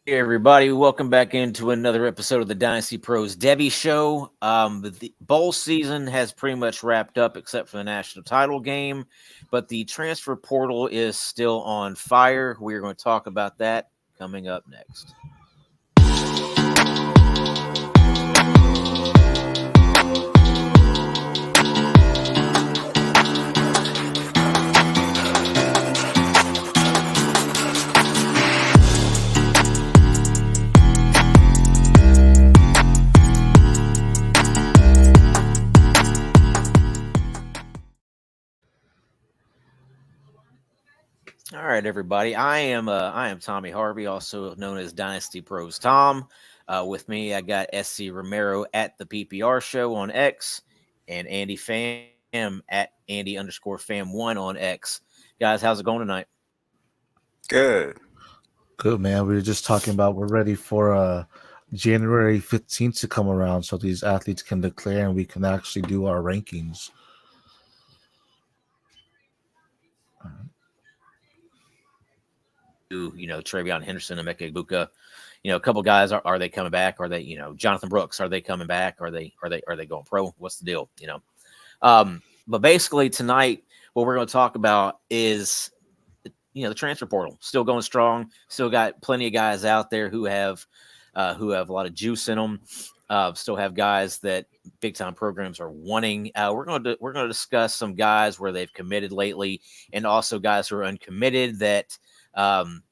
Hey everybody, welcome back into another episode of the Dynasty Pros Devy Show. The bowl season has pretty much wrapped up except for the national title game, but the transfer portal is still on fire. We're going to talk about that coming up next. All right, everybody. I am Tommy Harvey, also known as Dynasty Pros Tom. With me, I got SC Romero at the PPR Show on X, and Andy Pham at Andy_Fam1 on X. Guys, how's it going tonight? Good. Good man. We were just talking about we're ready for January 15th to come around so these athletes can declare and we can actually do our rankings. Travion Henderson and Emeka Egbuka. A couple guys are they coming back? Are they, Jonathan Brooks, are they coming back? Are they going pro? What's the deal? But basically tonight, what we're going to talk about is the transfer portal still going strong. Still got plenty of guys out there who have a lot of juice in them. Still have guys that big time programs are wanting. We're going to discuss some guys where they've committed lately, and also guys who are uncommitted that um,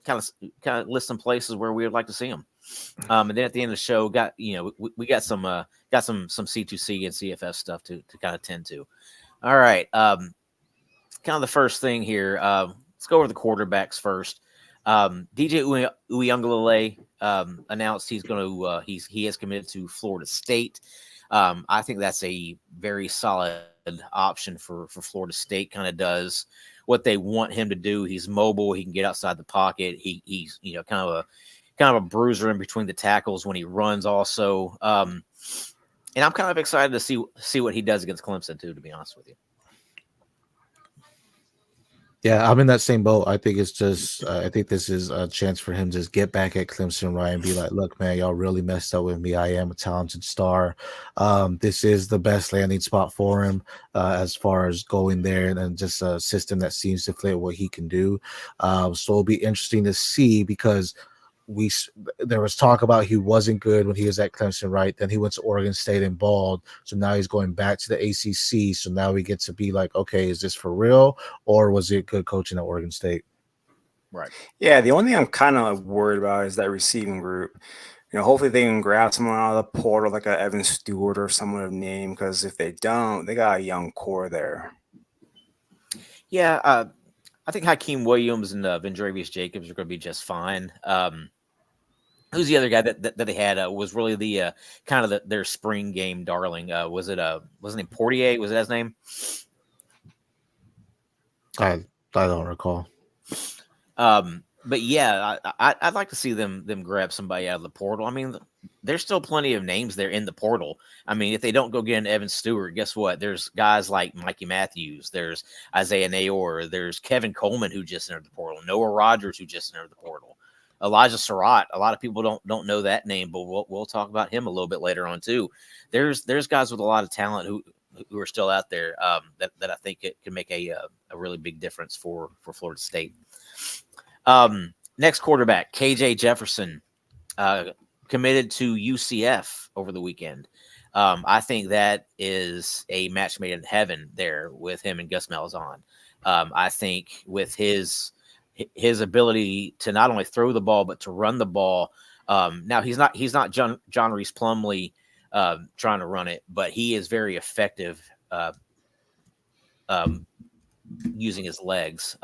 kind of list some places where we would like to see them. And then at the end of the show, we got some C2C and CFS stuff to kind of tend to. All right, kind of the first thing here. Let's go over the quarterbacks first. DJ Uyunglele announced he has committed to Florida State. I think that's a very solid option for Florida State. Kind of does what they want him to do. He's mobile. He can get outside the pocket. He's kind of a bruiser in between the tackles when he runs. Also, and I'm kind of excited to see what he does against Clemson too. To be honest with you. Yeah, I'm in that same boat. I think it's just I think this is a chance for him to just get back at Clemson, right, and be like, look, man, y'all really messed up with me. I am a talented star. This is the best landing spot for him as far as going there and just a system that seems to fit what he can do. So it'll be interesting to see because there was talk about he wasn't good when he was at Clemson, right? Then he went to Oregon State and balled. So now he's going back to the ACC. So now we get to be like, okay, is this for real or was it good coaching at Oregon State? Right. Yeah, the only thing I'm kind of worried about is that receiving group. Hopefully they can grab someone out of the portal like a Evan Stewart or someone of name, because if they don't, they got a young core there. Yeah, I think Hakeem Williams and Vendravius Jacobs are going to be just fine. Who's the other guy that they had was really the kind of their spring game darling? Wasn't it Portier? Was that his name? I don't recall. But yeah, I'd like to see them grab somebody out of the portal. I mean, there's still plenty of names there in the portal. I mean, if they don't go get an Evan Stewart, guess what? There's guys like Mikey Matthews. There's Isaiah Nayor. There's Kevin Coleman who just entered the portal. Noah Rogers who just entered the portal. Elijah Surratt. A lot of people don't know that name, but we'll talk about him a little bit later on too. There's guys with a lot of talent who are still out there that I think it can make a really big difference for Florida State. Next quarterback, KJ Jefferson, committed to UCF over the weekend. I think that is a match made in heaven there with him and Gus Malzahn. I think with his ability to not only throw the ball but to run the ball. Now he's not John Reese Plumlee trying to run it, but he is very effective using his legs.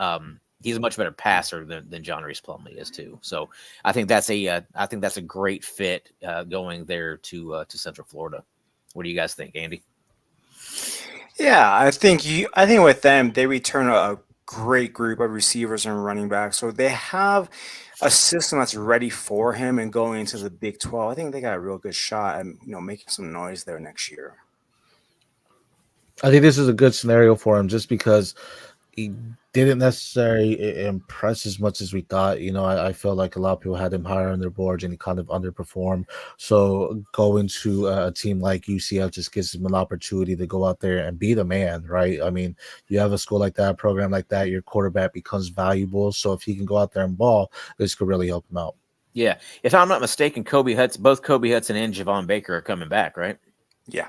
He's a much better passer than John Reese Plumlee is too. So I think that's a great fit going there to Central Florida. What do you guys think, Andy? Yeah, I think with them they return a great group of receivers and running backs, so they have a system that's ready for him. And going into the Big 12, I think they got a real good shot at making some noise there next year. I think this is a good scenario for him just because he didn't necessarily impress as much as we thought. You know, I felt like a lot of people had him higher on their boards, and he kind of underperformed. So going to a team like UCF just gives him an opportunity to go out there and be the man, right? I mean, you have a school like that, a program like that, your quarterback becomes valuable. So if he can go out there and ball, this could really help him out. Yeah, if I'm not mistaken, both Kobe Hudson and Javon Baker are coming back, right? Yeah.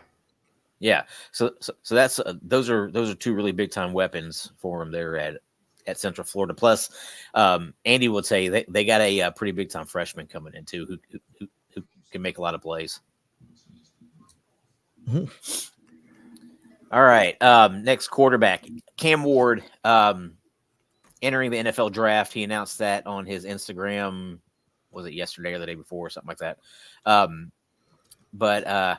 Yeah, so that's those are two really big time weapons for him there at Central Florida. Plus, Andy would say they got a pretty big time freshman coming in too, who can make a lot of plays. Mhm. All right, next quarterback, Cam Ward, entering the NFL draft. He announced that on his Instagram. Was it yesterday or the day before, or something like that? But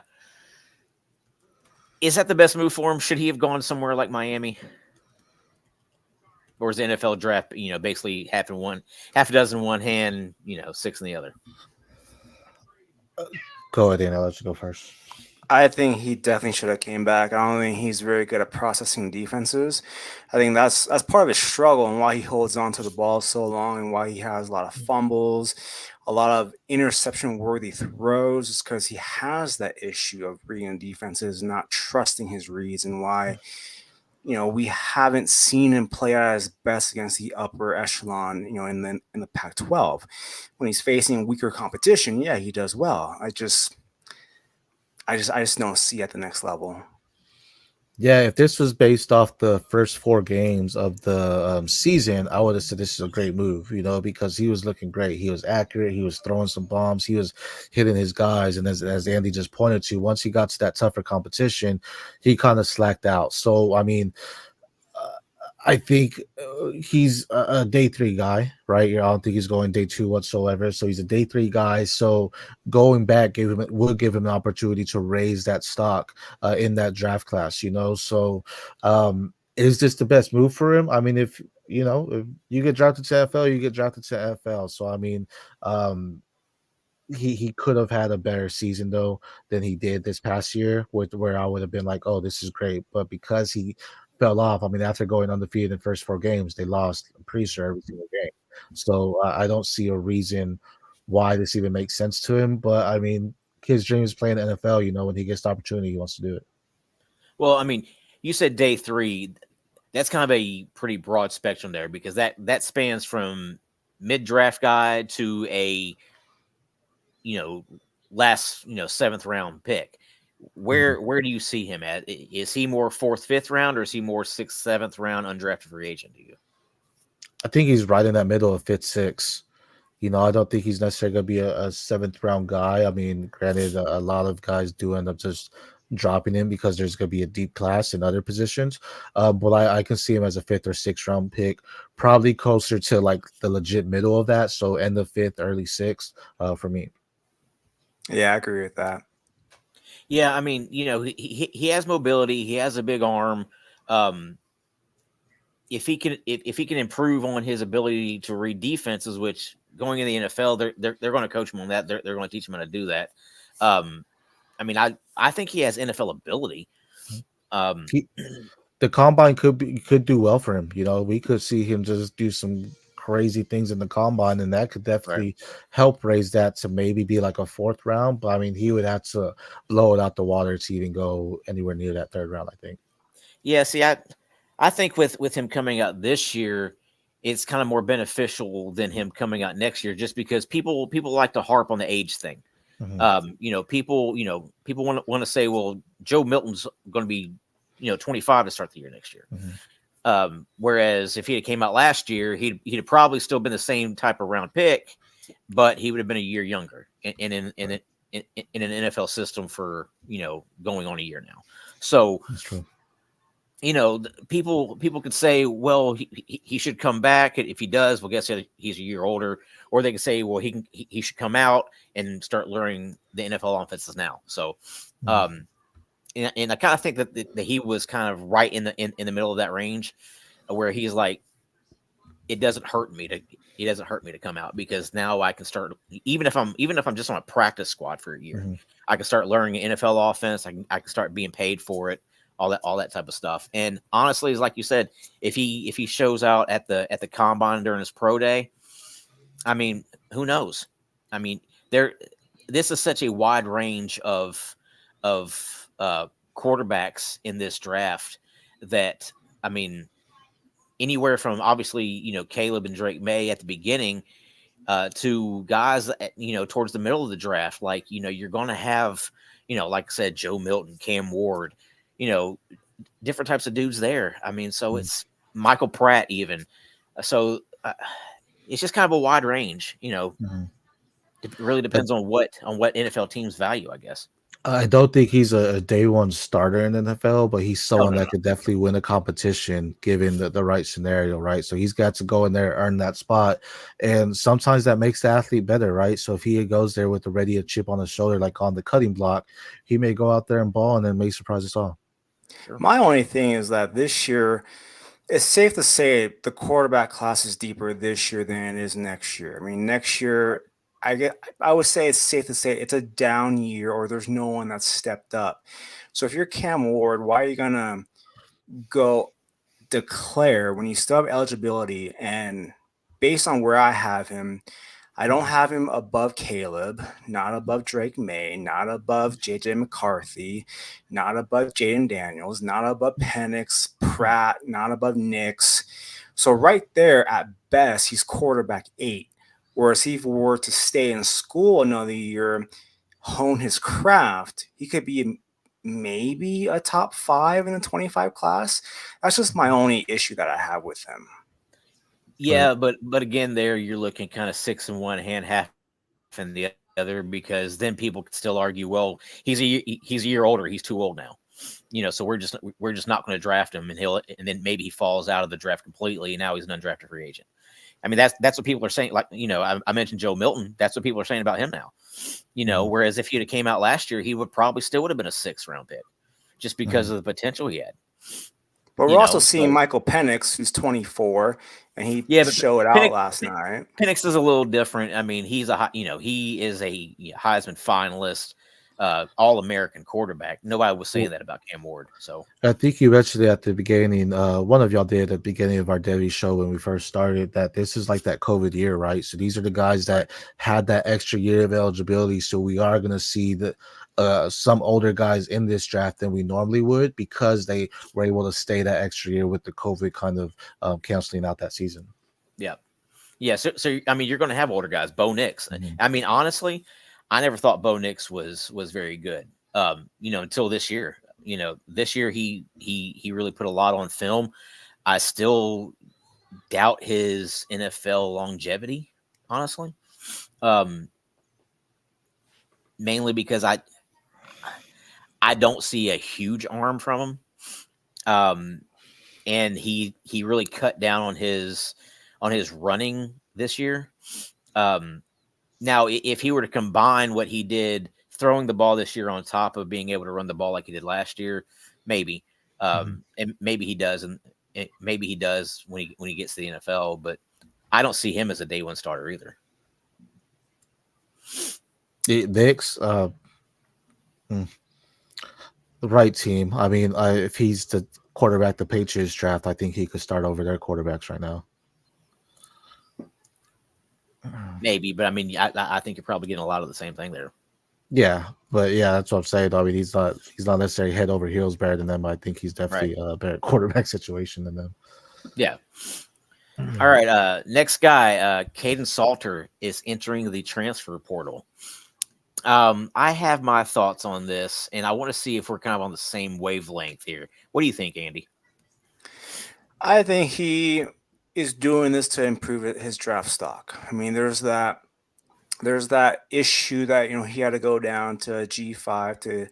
is that the best move for him? Should he have gone somewhere like Miami? Or is the NFL draft, basically half a dozen in one hand, six in the other? Go ahead, Dan. I'll let you go first. I think he definitely should have came back. I don't think he's very good at processing defenses. I think that's part of his struggle and why he holds on to the ball so long and why he has a lot of fumbles, a lot of interception-worthy throws. Is because he has that issue of reading defenses, not trusting his reads, and why we haven't seen him play at his best against the upper echelon, in the Pac-12. When he's facing weaker competition, yeah, he does well. I just don't see at the next level. Yeah, if this was based off the first 4 games of the season, I would have said this is a great move, because he was looking great. He was accurate. He was throwing some bombs. He was hitting his guys. And as Andy just pointed to, once he got to that tougher competition, he kind of slacked out. So, I mean, I think he's a day 3 guy, right? I don't think he's going day 2 whatsoever. So he's a day 3 guy. So going back would give him an opportunity to raise that stock in that draft class, So is this the best move for him? I mean, if you get drafted to NFL, you get drafted to NFL. So I mean, he could have had a better season though than he did this past year, where I would have been like, oh, this is great. But because he fell off, I mean, after going undefeated in the first 4 games, they lost, I'm pretty sure, every single game. So I don't see a reason why this even makes sense to him. But I mean, his dream is playing the NFL. When he gets the opportunity, he wants to do it. Well, I mean, you said day 3. That's kind of a pretty broad spectrum there, because that spans from mid-draft guy to a last 7th round pick. Where do you see him at? Is he more 4th, 5th round, or is he more 6th, 7th round undrafted free agent to you? I think he's right in that middle of 5th, 6th. I don't think he's necessarily going to be a 7th round guy. I mean, granted, a lot of guys do end up just dropping him because there's going to be a deep class in other positions. But I can see him as a 5th or 6th round pick, probably closer to like the legit middle of that. So end of 5th, early 6th for me. Yeah, I agree with that. Yeah, I mean, he has mobility. He has a big arm. If he can improve on his ability to read defenses, which going in the NFL, they're going to coach him on that. They're going to teach him how to do that. I mean, I think he has NFL ability. The combine could do well for him. We could see him just do some crazy things in the combine, and that could definitely help raise that to maybe be like a 4th round. But I mean, he would have to blow it out the water to even go anywhere near that 3rd round, I think. Yeah, see, I think with him coming out this year, it's kind of more beneficial than him coming out next year, just because people like to harp on the age thing. Mm-hmm. People want to say, well, Joe Milton's going to be 25 to start the year next year. Mm-hmm. Whereas if he had came out last year, he'd have probably still been the same type of round pick, but he would have been a year younger in an NFL system for going on a year now. So that's true. People could say, well, he should come back. If he does, well, guess he's a year older. Or they could say, well, he should come out and start learning the NFL offenses now. So, and I kind of think that he was kind of right in the middle of that range, where he's like, it doesn't hurt me to come out, because now I can start, even if I'm just on a practice squad for a year, I can start learning an NFL offense. I can start being paid for it, all that type of stuff. And honestly, it's like you said, if he shows out at the combine during his pro day, I mean, who knows? I mean, there this is such a wide range of quarterbacks in this draft that I mean, anywhere from obviously Caleb and Drake May at the beginning to guys towards the middle of the draft, like you're going to have like I said, Joe Milton, Cam Ward, you know different types of dudes there. I mean, so it's Michael Pratt even. So it's just kind of a wide range. Mhm. It really depends on what NFL teams value, I guess. I don't think he's a day one starter in the NFL, but he's Oh someone no, that no. could definitely win a competition given the right scenario, right? So he's got to go in there, earn that spot. And sometimes that makes the athlete better, right? So if he goes there with already a chip on his shoulder, like on the cutting block, he may go out there and ball and then may surprise us all. Sure. My only thing is that this year, it's safe to say the quarterback class is deeper this year than it is next year. I mean, next year, I would say it's safe to say it's a down year, or there's no one that's stepped up. So if you're Cam Ward, why are you gonna go declare when you still have eligibility? And based on where I have him, I don't have him above Caleb, not above Drake May, not above JJ McCarthy, not above Jaden Daniels, not above Penix, Pratt, not above Nix. So right there, at best, he's quarterback 8. Whereas if he were to stay in school another year, hone his craft, he could be maybe a top 5 in the 25 class. That's just my only issue that I have with him. Yeah, but again, there you're looking kind of six in one hand, half in the other, because then people could still argue, well, he's a year older, he's too old now. So we're just not going to draft him, and then maybe he falls out of the draft completely, and now he's an undrafted free agent. I mean, that's what people are saying. Like, I mentioned Joe Milton. That's what people are saying about him now. Whereas if he'd have came out last year, he would probably still would have been a 6th round pick, just because of the potential he had. But we're also seeing So Michael Penix, who's 24, and he yeah, but showed out Penix, last night. Penix is a little different. I mean, he is a Heisman finalist, All American quarterback. Nobody was saying that about Cam Ward. So I think you mentioned it at the beginning. One of y'all did at the beginning of our Devy show when we first started that this is like that COVID year, right? So these are the guys that had that extra year of eligibility. So we are going to see some older guys in this draft than we normally would because they were able to stay that extra year with the COVID kind of canceling out that season. Yeah. So I mean, you're going to have older guys. Bo Nix. Mhm. I mean, honestly, I never thought Bo Nix was very good. Until this year. This year he really put a lot on film. I still doubt his NFL longevity, honestly. Mainly because I don't see a huge arm from him. And he really cut down on his running this year. Now, if he were to combine what he did throwing the ball this year on top of being able to run the ball like he did last year, maybe, and maybe he does, and maybe he does when he gets to the NFL. But I don't see him as a day one starter either. Knicks, the right team. I mean, if he's the quarterback the Patriots draft, I think he could start over their quarterbacks right now. Maybe, but I mean, I think you're probably getting a lot of the same thing there. Yeah, but yeah, that's what I'm saying. I mean, he's not necessarily head over heels better than them. I think he's definitely a better quarterback situation than them. Yeah. All right. Next guy, Caden Salter is entering the transfer portal. I have my thoughts on this, and I want to see if we're kind of on the same wavelength here. What do you think, Andy? I think he is doing this to improve his draft stock. I mean, there's that issue that he had to go down to G5 to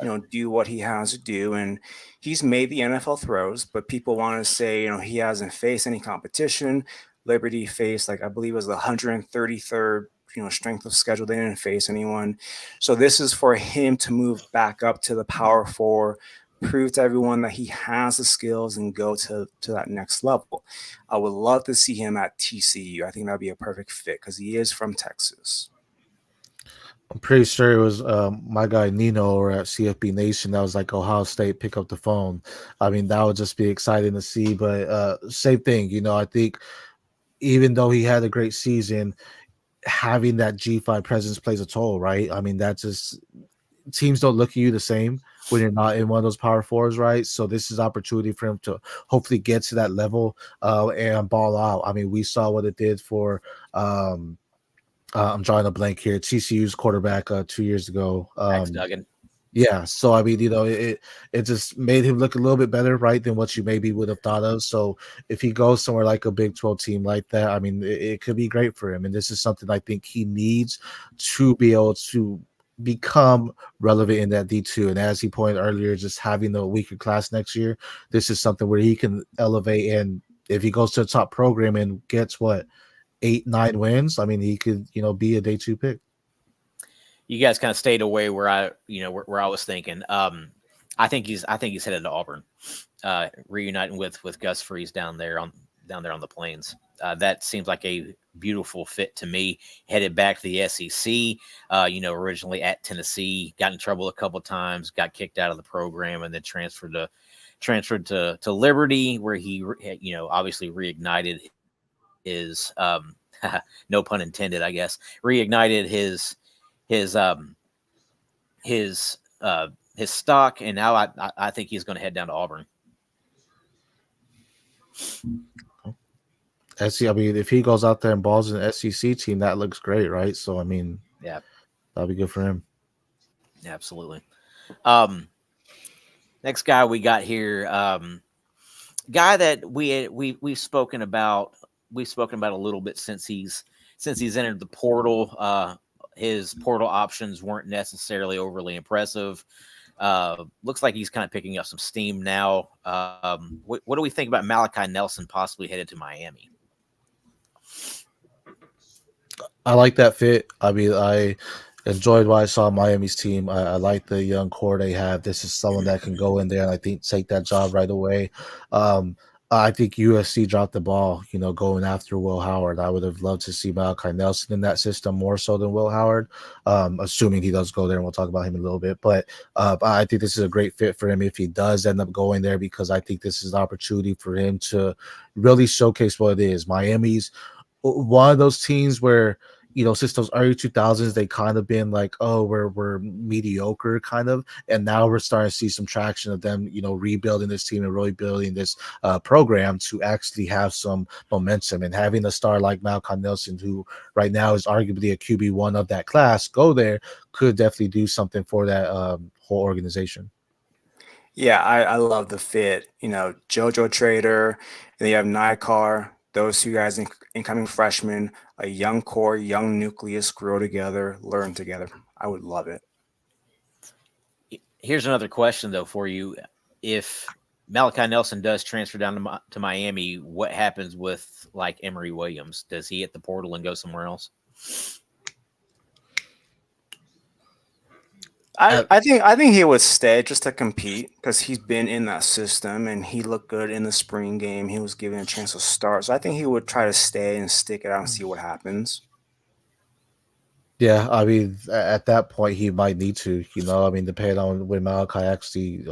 Right. do what he has to do, and he's made the NFL throws, but people want to say he hasn't faced any competition. Liberty faced, like, I believe it was the 133rd strength of schedule. They didn't face anyone, so this is for him to move back up to the Power 4, prove to everyone that he has the skills and go to that next level. I would love to see him at TCU. I think that'd be a perfect fit because he is from Texas. I'm pretty sure it was my guy Nino or at CFB Nation that was like Ohio State pick up the phone. I mean, that would just be exciting to see. But same thing, I think even though he had a great season, having that G5 presence plays a toll, right? I mean, that's just teams don't look at you the same when you're not in one of those power fours, right? So this is opportunity for him to hopefully get to that level and ball out. I mean, we saw what it did for I'm drawing a blank here. TCU's quarterback 2 years ago. Max Duggan. Yeah, so I mean, it just made him look a little bit better, right, than what you maybe would have thought of. So if he goes somewhere like a Big 12 team like that, I mean, it could be great for him. And this is something I think he needs to be able to become relevant in that D2. And as he pointed earlier, just having the weaker class next year, this is something where he can elevate. And if he goes to a top program and gets 8-9 wins, I mean, he could, be a day 2 pick. You guys kind of stayed away where I was thinking. I think he's headed to Auburn, reuniting with Gus Freeze down there on the Plains. That seems like a beautiful fit to me. Headed back to the SEC, originally at Tennessee, got in trouble a couple of times, got kicked out of the program, and then transferred to Liberty, where he obviously reignited his no pun intended, I guess, reignited his stock, and now I think he's going to head down to Auburn. I mean, if he goes out there and balls in the SEC team, that looks great, right? So I mean, yeah, that'll be good for him. Yeah, absolutely. Next guy we got here, guy that we've spoken about. We've spoken about a little bit since he's entered the portal. His portal options weren't necessarily overly impressive. Looks like he's kind of picking up some steam now. What do we think about Malachi Nelson possibly headed to Miami? I like that fit. I mean, I enjoyed what I saw Miami's team. I like the young core they have. This is someone that can go in there and I think take that job right away. I think USC dropped the ball, going after Will Howard. I would have loved to see Malachi Nelson in that system more so than Will Howard, assuming he does go there, and we'll talk about him in a little bit. But I think this is a great fit for him if he does end up going there, because I think this is an opportunity for him to really showcase what it is. Miami's one of those teams where, since those early 2000s, they kind of been like, oh, we're mediocre kind of. And now we're starting to see some traction of them, rebuilding this team and really building this program to actually have some momentum. And having a star like Malcolm Nelson, who right now is arguably a QB1 of that class, go there could definitely do something for that whole organization. Yeah, I love the fit. JoJo Trader, and then you have Nikar. Those two guys, incoming freshmen, a young core, young nucleus, grow together, learn together. I would love it. Here's another question, though, for you. If Malachi Nelson does transfer down to Miami, what happens with like Emory Williams? Does he hit the portal and go somewhere else? I think he would stay just to compete, because he's been in that system and he looked good in the spring game. He was given a chance to start. So I think he would try to stay and stick it out and see what happens. Yeah, I mean, at that point, he might need to, depending on when Malachi actually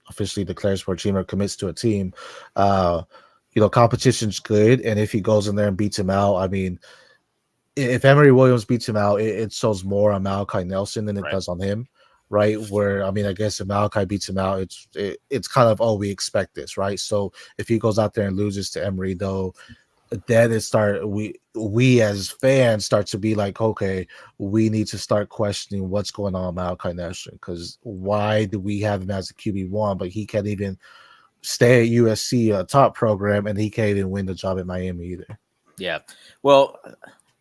officially declares for a team or commits to a team. Competition's good. And if he goes in there and beats him out, I mean, if Emory Williams beats him out, it shows more on Malachi Nelson than it does on him. Right, where I mean, I guess if Malachi beats him out, it's kind of, oh, we expect this, right? So if he goes out there and loses to Emory, though, then we as fans start to be like, okay, we need to start questioning what's going on with Malachi Nelson, because why do we have him as a QB1, but he can't even stay at USC, a top program, and he can't even win the job at Miami either. Yeah, well,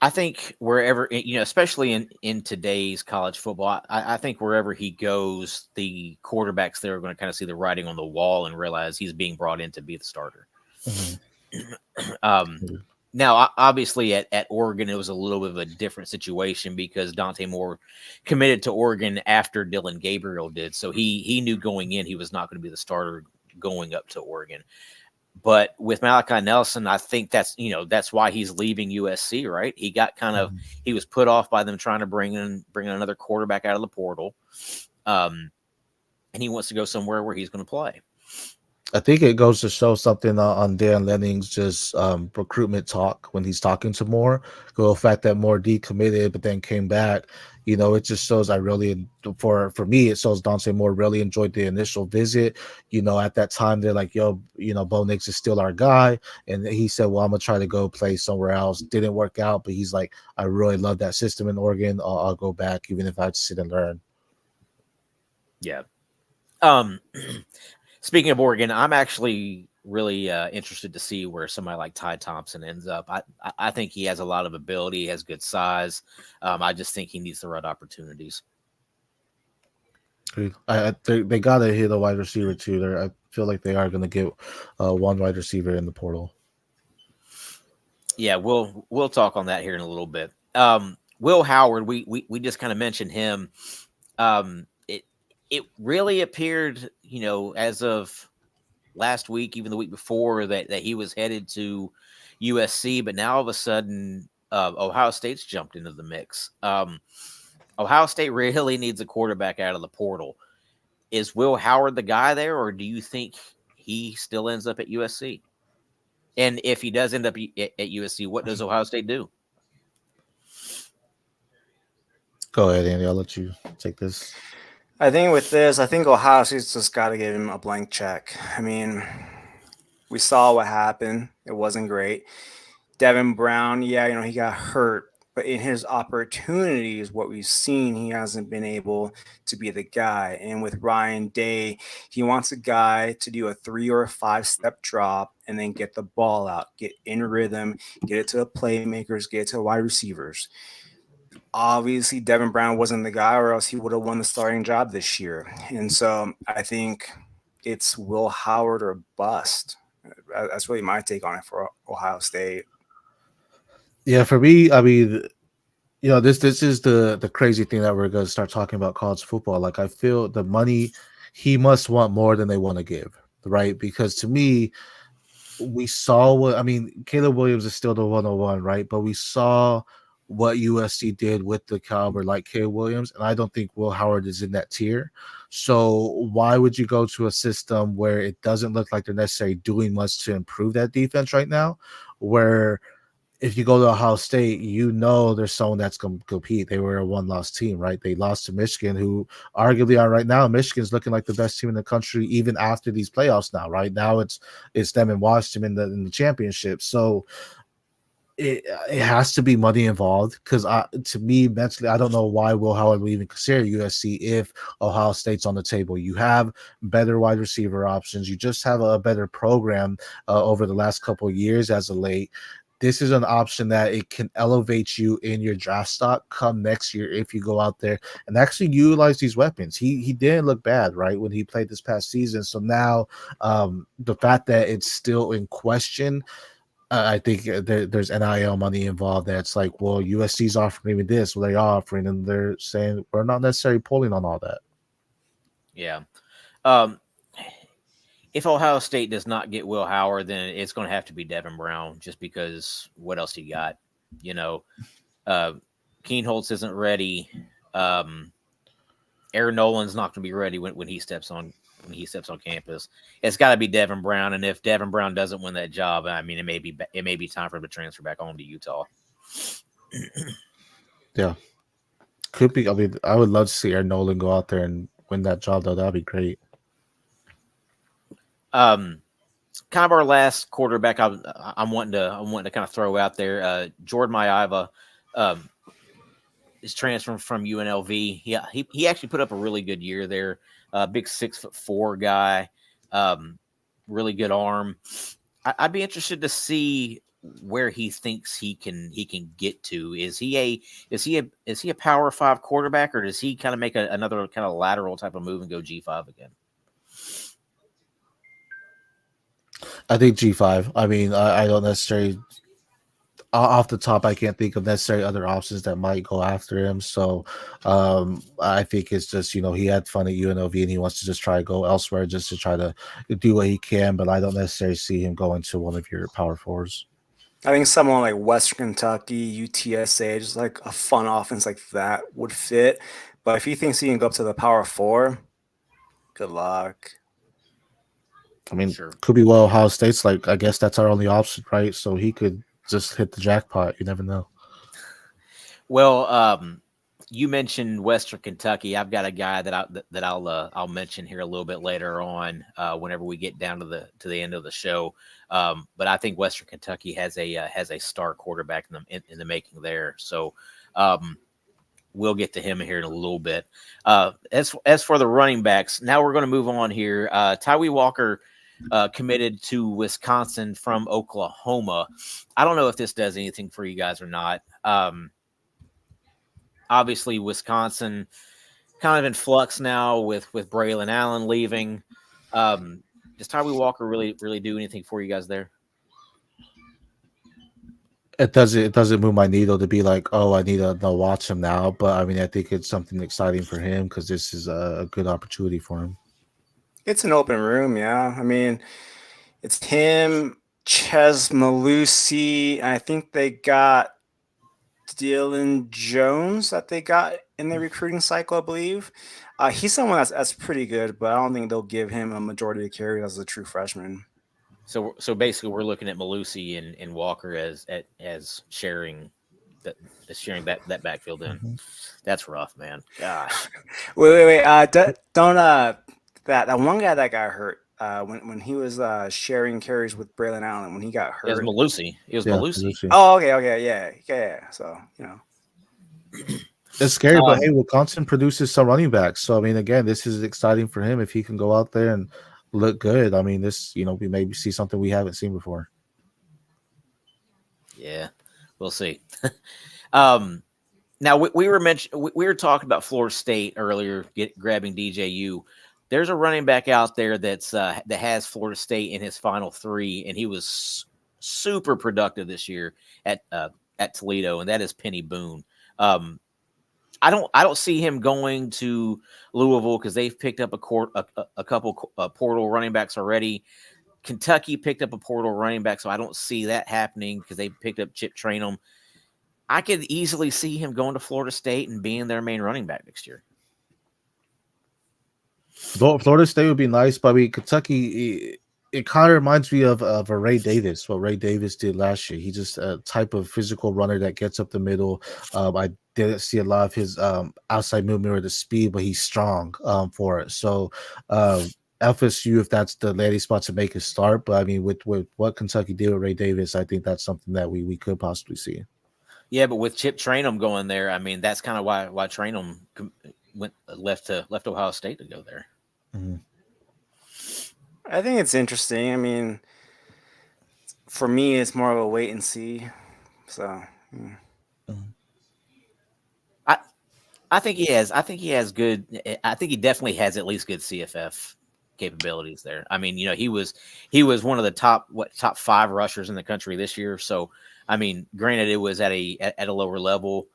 I think wherever, especially in today's college football, I think wherever he goes, the quarterbacks there are going to kind of see the writing on the wall and realize he's being brought in to be the starter. Mm-hmm. Now, obviously, at Oregon, it was a little bit of a different situation because Dante Moore committed to Oregon after Dylan Gabriel did. So he knew going in he was not going to be the starter going up to Oregon. But with Malachi Nelson, I think that's why he's leaving USC, right? He got he was put off by them trying to bring in another quarterback out of the portal, and he wants to go somewhere where he's going to play. I think it goes to show something on Dan Lenning's just recruitment talk when he's talking to Moore. The fact that Moore decommitted but then came back, it just shows I really, for me, it shows Dante Moore really enjoyed the initial visit. At that time they're like, yo, Bo Nix is still our guy, and he said, well, I'm gonna try to go play somewhere else. Didn't work out, but he's like, I really love that system in Oregon. I'll go back even if I have to sit and learn. Yeah. Speaking of Oregon, I'm actually really interested to see where somebody like Ty Thompson ends up. I think he has a lot of ability, he has good size. I just think he needs the right opportunities. They gotta hit a wide receiver too. I feel like they are gonna get one wide receiver in the portal. Yeah, we'll talk on that here in a little bit. Will Howard, we just kind of mentioned him. It really appeared, as of last week, even the week before, that he was headed to USC, but now all of a sudden, Ohio State's jumped into the mix. Ohio State really needs a quarterback out of the portal. Is Will Howard the guy there, or do you think he still ends up at USC? And if he does end up at USC, what does Ohio State do? Go ahead, Andy. I'll let you take this. I think Ohio State's just got to give him a blank check. I mean, we saw what happened. It wasn't great. Devin Brown, yeah, he got hurt, but in his opportunities, what we've seen, he hasn't been able to be the guy. And with Ryan Day, he wants a guy to do a 3 or a 5-step drop and then get the ball out, get in rhythm, get it to the playmakers, get it to the wide receivers. Obviously, Devin Brown wasn't the guy, or else he would have won the starting job this year. And so I think it's Will Howard or bust. That's really my take on it for Ohio State. Yeah, for me, I mean, this is the crazy thing that we're going to start talking about college football. Like, I feel the money, he must want more than they want to give, right? Because to me, we saw Caleb Williams is still the 101, right? But we saw what USC did with the caliber like Caleb Williams, and I don't think Will Howard is in that tier. So why would you go to a system where it doesn't look like they're necessarily doing much to improve that defense right now, where if you go to Ohio State, there's someone that's going to compete. They were a one-loss team, right? They lost to Michigan, who arguably are right now. Michigan's looking like the best team in the country, even after these playoffs. Now, right now, it's them and Washington in the championship. So it has to be money involved, because to me, mentally, I don't know why Will Howard would even consider USC if Ohio State's on the table. You have better wide receiver options. You just have a better program over the last couple of years as of late. This is an option that it can elevate you in your draft stock come next year if you go out there and actually utilize these weapons. He didn't look bad, right, when he played this past season. So now the fact that it's still in question, I think there's NIL money involved. That's like, well, USC's offering me this, well, they are offering, and they're saying we're not necessarily pulling on all that. Yeah. If Ohio State does not get Will Howard, then it's going to have to be Devin Brown, just because what else you got? Keenholz isn't ready. Aaron Nolan's not going to be ready when he steps on campus. It's got to be Devin Brown, and if Devin Brown doesn't win that job, I mean, it may be time for him to transfer back home to Utah. Yeah, could be. I mean, I would love to see Aaron Nolan go out there and win that job, though. That'd be great. Kind of our last quarterback I'm wanting to kind of throw out there. Jordan Maiava is transferring from UNLV. He actually put up a really good year there. Big 6'4" guy, really good arm. I'd be interested to see where he thinks he can get to. Is he a Power 5 quarterback, or does he kind of make another kind of lateral type of move and go G5 again? I think G5. I mean, I don't necessarily. off the top, I can't think of necessarily other options that might go after him. So I think it's just, he had fun at UNLV and he wants to just try to go elsewhere just to try to do what he can. But I don't necessarily see him going to one of your power fours. I think someone like Western Kentucky, UTSA, just like a fun offense like that would fit. But if he thinks he can go up to the Power Four, good luck. I mean, Sure. could be well Ohio State's like, I guess that's our only option, right? So he could just hit the jackpot. You never know. Well, you mentioned Western Kentucky. I've got a guy that I'll mention here a little bit later on whenever we get down to the end of the show. But I think Western Kentucky has a star quarterback in the making there. So we'll get to him here in a little bit. As for the running backs, now we're going to move on here. Tyree Walker committed to Wisconsin from Oklahoma. I don't know if this does anything for you guys or not. Obviously, Wisconsin kind of in flux now with Braylon Allen leaving. Does Tyree Walker really do anything for you guys there? It doesn't move my needle to be like, oh, I need to watch him now. But I mean, I think it's something exciting for him because this is a good opportunity for him. It's an open room, yeah. I mean, it's him, Ches Malusi. I think they got Dylan Jones that they got in the recruiting cycle, I believe. He's someone that's pretty good, but I don't think they'll give him a majority of carries as a true freshman. So basically, we're looking at Malusi and Walker as sharing that backfield in. Mhm. That's rough, man. Gosh. Wait. Don't that one guy that got hurt when he was sharing carries with Braylon Allen when he got It was hurt. Malusi. It was Yeah, Malusi. Malusi. Oh, okay, yeah. So It's scary, but hey, Um, Wisconsin produces some running backs. So I mean, again, this is exciting for him if he can go out there and look good. I mean, this, we maybe see something we haven't seen before. Yeah, we'll see. Now we were talking about Florida State earlier, grabbing DJU. There's a running back out there that has Florida State in his final three, and he was super productive this year at Toledo, and that is Penny Boone. I don't see him going to Louisville because they've picked up a couple portal running backs already. Kentucky picked up a portal running back, so I don't see that happening because they picked up Chip Trainum. I could easily see him going to Florida State and being their main running back next year. Florida State would be nice, but I mean, Kentucky, it kind of reminds me of a Ray Davis, what Ray Davis did last year. He's just a type of physical runner that gets up the middle. I didn't see a lot of his outside movement or the speed, but he's strong for it. So FSU, if that's the landing spot to make a start, but I mean, with what Kentucky did with Ray Davis, I think that's something that we could possibly see. Yeah, but with Chip Trainum going there, I mean, that's kind of why Trainum left Ohio State to go there. Mm-hmm. I think it's interesting. I mean, for me, it's more of a wait and see. So. I think he has. I think he has good. I think he definitely has at least good CFF capabilities there. I mean, he was one of the top 5 rushers in the country this year. So, I mean, granted, it was at a lower level,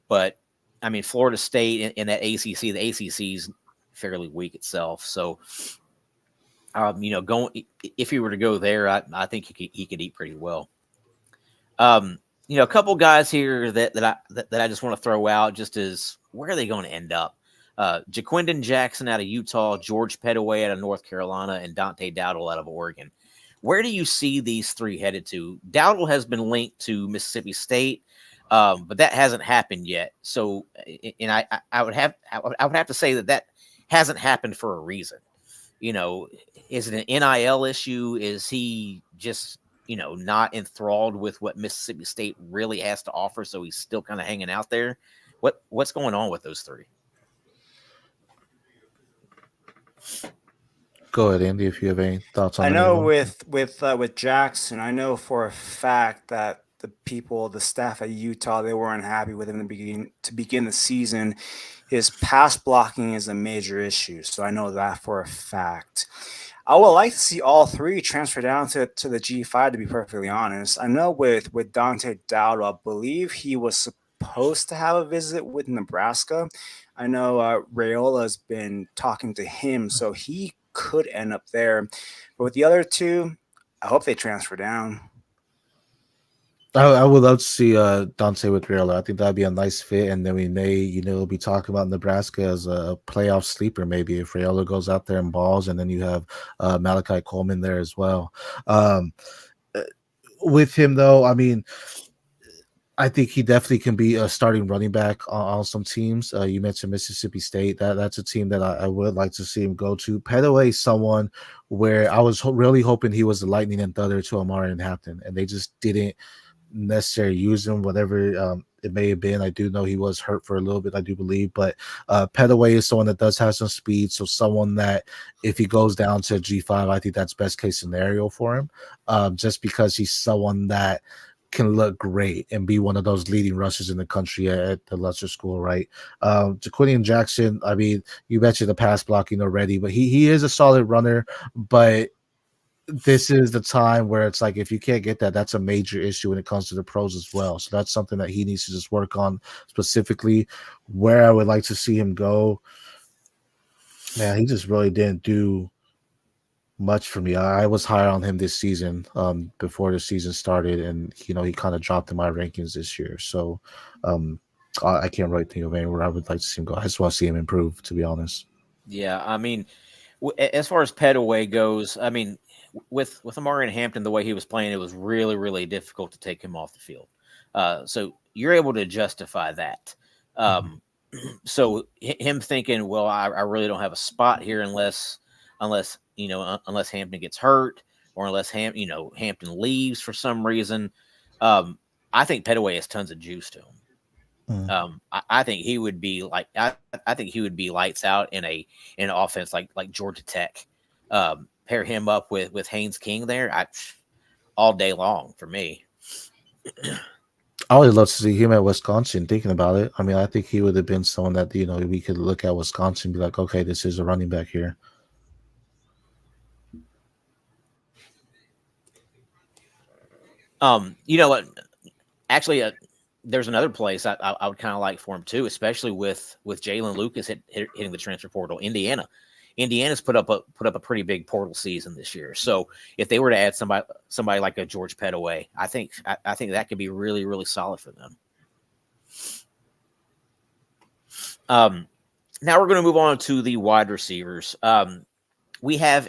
but I mean, Florida State in that ACC, the ACC is fairly weak itself. So, going if he were to go there, I think he could eat pretty well. A couple guys here that I just want to throw out just as where are they going to end up? Jaquindon Jackson out of Utah, George Pettaway out of North Carolina, and Dante Dowdle out of Oregon. Where do you see these three headed to? Dowdle has been linked to Mississippi State, but that hasn't happened yet. So, and I would have to say that hasn't happened for a reason. Is it an NIL issue? Is he just not enthralled with what Mississippi State really has to offer, so he's still kind of hanging out there? What's going on with those three? Go ahead, Andy, if you have any thoughts on I know anyone. with Jackson, I know for a fact that the staff at Utah, they weren't happy with him to begin the season. His pass blocking is a major issue, so I know that for a fact. I would like to see all three transfer down to the G5. To be perfectly honest, I know with Dante Dowd, I believe he was supposed to have a visit with Nebraska. I know Rayola's been talking to him, so he could end up there. But with the other two, I hope they transfer down. I would love to see Dante with Riola. I think that'd be a nice fit, and then we may, be talking about Nebraska as a playoff sleeper. Maybe if Riola goes out there and balls, and then you have Malachi Coleman there as well. Um, uh, with him though, I mean, I think he definitely can be a starting running back on some teams. You mentioned Mississippi State. That's a team that I would like to see him go to. Petaway, someone where I was really hoping he was the lightning and thunder to Amari and Hampton, and they just didn't necessarily use him, whatever it may have been. I do know he was hurt for a little bit, I do believe, but Petaway is someone that does have some speed, so someone that if he goes down to G5, I think that's best case scenario for him, just because he's someone that can look great and be one of those leading rushers in the country at the lesser school, right? Jaquinian Jackson, I mean, you mentioned the pass blocking already, but he is a solid runner, but this is the time where it's like if you can't get that, that's a major issue when it comes to the pros as well. So that's something that he needs to just work on specifically. Where I would like to see him go, man, he just really didn't do much for me. I was higher on him this season before the season started, and he kind of dropped in my rankings this year. So I can't really think of anywhere I would like to see him go. I just want to see him improve, to be honest. Yeah, I mean, as far as Petaway goes, I mean, with Amari and Hampton, the way he was playing, it was really, really difficult to take him off the field. So you're able to justify that. So him thinking, well, I really don't have a spot here unless Hampton gets hurt or unless Hampton leaves for some reason. I think Petaway has tons of juice to him. I think he would be like I think he would be lights out in an offense like Georgia Tech. Pair him up with Haynes King there, all day long for me. I would love to see him at Wisconsin. Thinking about it, I mean, I think he would have been someone that we could look at Wisconsin and be like, okay, this is a running back here. You know what? Actually, there's another place I would kind of like for him too, especially with Jalen Lucas hitting the transfer portal. Indiana's put up a pretty big portal season this year. So if they were to add somebody like a George Petaway, I think that could be really, really solid for them. Now we're going to move on to the wide receivers. We have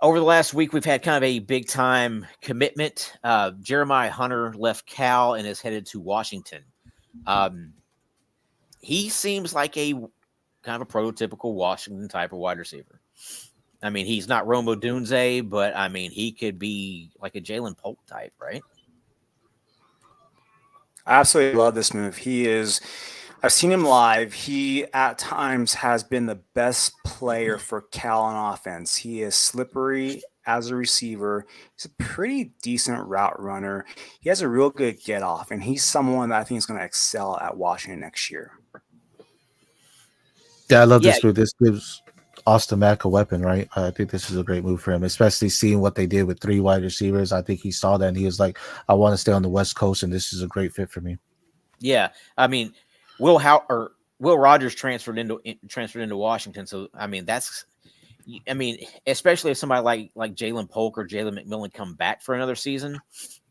over the last week, we've had kind of a big time commitment. Jeremiah Hunter left Cal and is headed to Washington. He seems like a kind of a prototypical Washington type of wide receiver. I mean, he's not Rome Odunze, but I mean, he could be like a Jalen Polk type, right? I absolutely love this move. I've seen him live. He at times has been the best player for Cal on offense. He is slippery as a receiver. He's a pretty decent route runner. He has a real good get off, and he's someone that I think is going to excel at Washington next year. Yeah, I love this move. This gives Austin Mack a weapon, right? I think this is a great move for him, especially seeing what they did with 3 wide receivers. I think he saw that and he was like, I want to stay on the West Coast, and this is a great fit for me. Yeah. I mean, Will Rogers transferred into Washington. So, I mean, especially if somebody like Jalen Polk or Jalen McMillan come back for another season,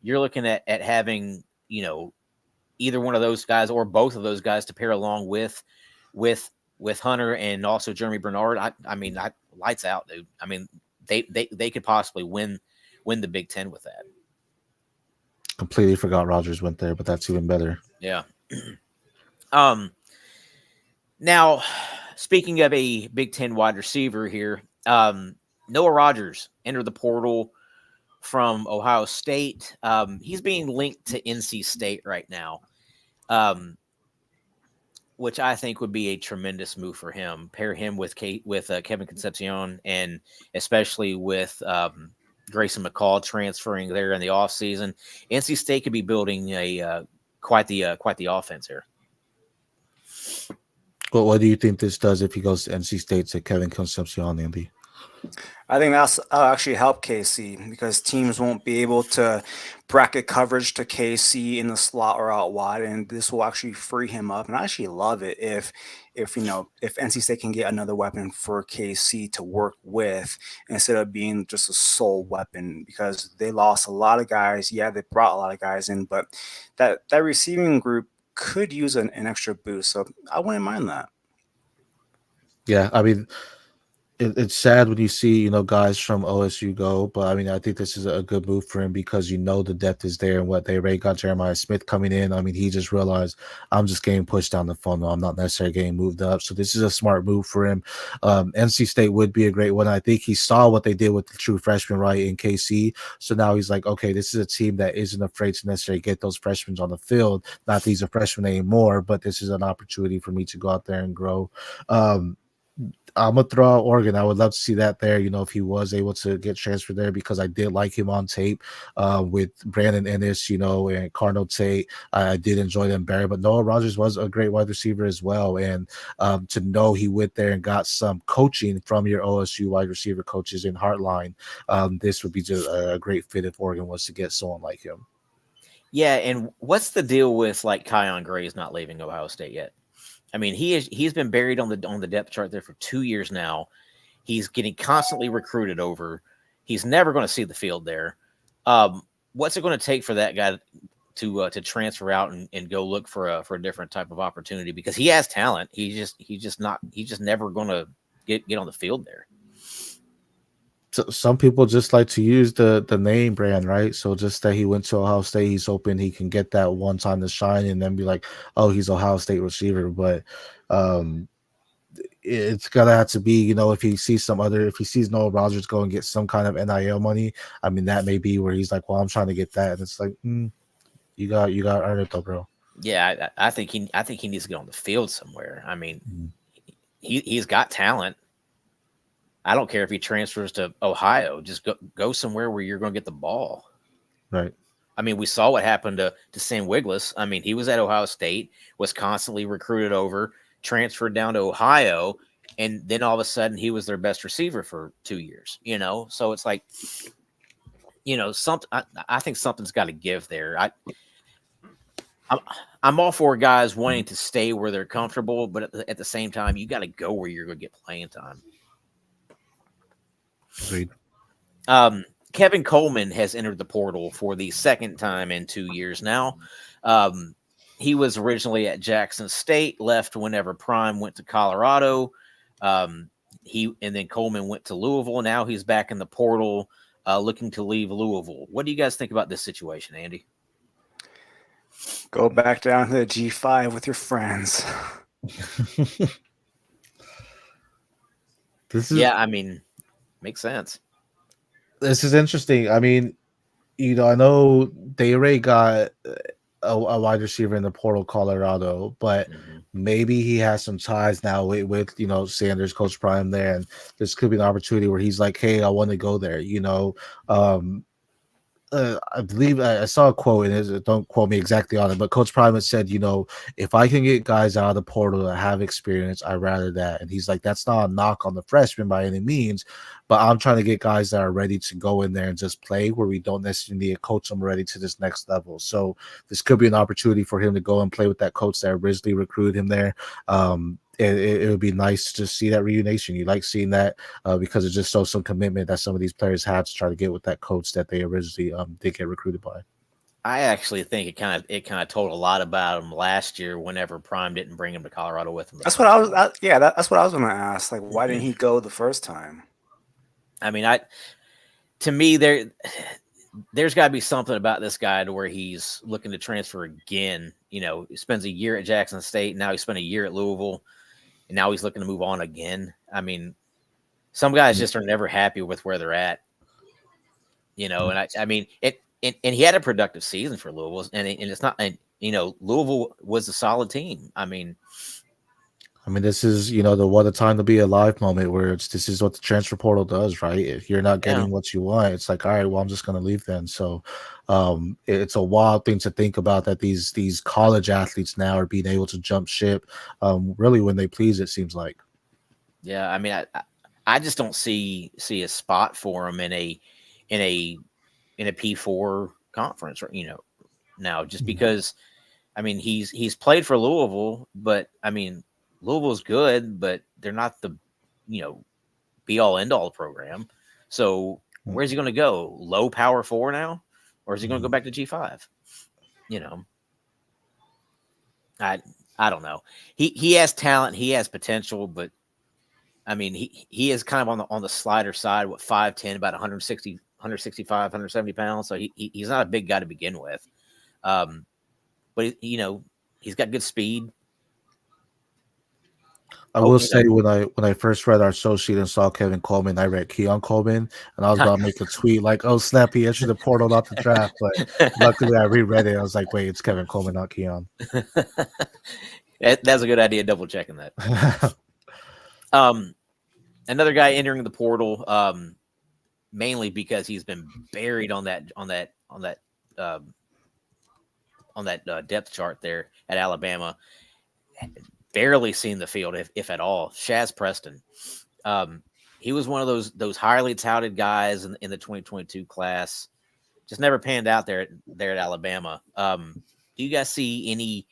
you're looking at having, either one of those guys or both of those guys to pair along with Hunter and also Jeremy Bernard. I mean, lights out, dude. I mean, they could possibly win the Big Ten with that. Completely forgot Rogers went there, but that's even better. Yeah. Now, speaking of a Big Ten wide receiver here, Noah Rogers entered the portal from Ohio State. He's being linked to NC State right now, which I think would be a tremendous move for him. Pair him with Kevin Concepcion, and especially with Grayson McCall transferring there in the offseason. NC State could be building quite the offense here. Well, what do you think this does if he goes to NC State to Kevin Concepcion, Andy? I think that'll actually help KC because teams won't be able to bracket coverage to KC in the slot or out wide, and this will actually free him up. And I actually love it if if NC State can get another weapon for KC to work with instead of being just a sole weapon because they lost a lot of guys. Yeah, they brought a lot of guys in, but that receiving group could use an extra boost. So I wouldn't mind that. Yeah, I mean, it's sad when you see guys from OSU go, but I mean I think this is a good move for him because the depth is there and what they already got Jeremiah Smith coming in. I mean he just realized I'm just getting pushed down the funnel. I'm not necessarily getting moved up, so this is a smart move for him. NC State would be a great one. I think he saw what they did with the true freshman right in KC, so now he's like, okay, this is a team that isn't afraid to necessarily get those freshmen on the field. Not these are freshmen anymore, but this is an opportunity for me to go out there and grow. I'm gonna throw out Oregon. I would love to see that there. If he was able to get transferred there, because I did like him on tape with Brandon Ennis, and Carnell Tate. I did enjoy them better, but Noah Rogers was a great wide receiver as well. And to know he went there and got some coaching from your OSU wide receiver coaches in Heartline, this would be just a great fit if Oregon was to get someone like him. Yeah, and what's the deal with like Kyon Gray's not leaving Ohio State yet? I mean, he's been buried on the depth chart there for 2 years now. He's getting constantly recruited over. He's never going to see the field there. What's it going to take for that guy to transfer out and go look for a different type of opportunity? Because he has talent. He's just never going to get on the field there. So some people just like to use the name brand, right? So just that he went to Ohio State, he's hoping he can get that one time to shine and then be like, oh, he's Ohio State receiver. But it's gonna have to be, if he sees Noah Rogers go and get some kind of NIL money, I mean that may be where he's like, well, I'm trying to get that, and it's like, you got to earn it though, bro. Yeah, I think he needs to get on the field somewhere. I mean, he's got talent. I don't care if he transfers to Ohio. Just go somewhere where you're going to get the ball. Right. I mean, we saw what happened to Sam Wiglusz. I mean, he was at Ohio State, was constantly recruited over, transferred down to Ohio, and then all of a sudden he was their best receiver for 2 years. So it's like, something. I think something's got to give there. I'm all for guys wanting to stay where they're comfortable, but at the same time, you got to go where you're going to get playing time. Agreed. Kevin Coleman has entered the portal for the second time in 2 years now. He was originally at Jackson State, left whenever Prime went to Colorado. And then Coleman went to Louisville. Now he's back in the portal, looking to leave Louisville. What do you guys think about this situation, Andy? Go back down to the G5 with your friends. I mean, makes sense. This is interesting. I mean, I know they already got a wide receiver in the portal, Colorado, but maybe he has some ties now with Sanders, Coach Prime there, and this could be an opportunity where he's like, hey, I want to go there. I believe I saw a quote, and don't quote me exactly on it, but Coach Prime said, if I can get guys out of the portal that have experience, I'd rather that. And he's like, that's not a knock on the freshmen by any means, but I'm trying to get guys that are ready to go in there and just play where we don't necessarily need to coach them ready to this next level. So this could be an opportunity for him to go and play with that coach that originally recruited him there. It would be nice to see that reunion. You like seeing that because it just shows some commitment that some of these players had to try to get with that coach that they originally did get recruited by. I actually think it kind of told a lot about him last year whenever Prime didn't bring him to Colorado with him. That's what I was. That's what I was going to ask. Like, why didn't he go the first time? I mean, to me there's got to be something about this guy to where he's looking to transfer again. He spends a year at Jackson State. Now he spent a year at Louisville. And now he's looking to move on again. I mean, some guys just are never happy with where they're at, and I mean, and he had a productive season for Louisville, and it's not, and Louisville was a solid team. I mean, this is, the what a time to be alive moment where this is what the transfer portal does, right? If you're not getting what you want, it's like, all right, well, I'm just going to leave then. So it's a wild thing to think about that these college athletes now are being able to jump ship really when they please, it seems like. Yeah, I mean, I just don't see a spot for him in a in a in a P4 conference, now just because I mean he's played for Louisville, but I mean Louisville's good, but they're not the be all end all program. So where's he going to go? Low power 4 now, or is he going to go back to G5? You know, I I don't know. He has talent, he has potential, but I mean he is kind of on the slider side. What 5'10", about 160, 165, 170 pounds. So he's not a big guy to begin with. But he's got good speed. I will say when I first read our show sheet and saw Kevin Coleman, I read Keon Coleman, and I was about to make a tweet like, "Oh snap, he entered the portal, not the draft." But luckily, I reread it. I was like, "Wait, it's Kevin Coleman, not Keon." That's a good idea. Double checking that. Another guy entering the portal, mainly because he's been buried on that depth chart there at Alabama. Barely seen the field, if at all. Shaz Preston. He was one of those highly touted guys in the 2022 class. Just never panned out there at Alabama. Do you guys see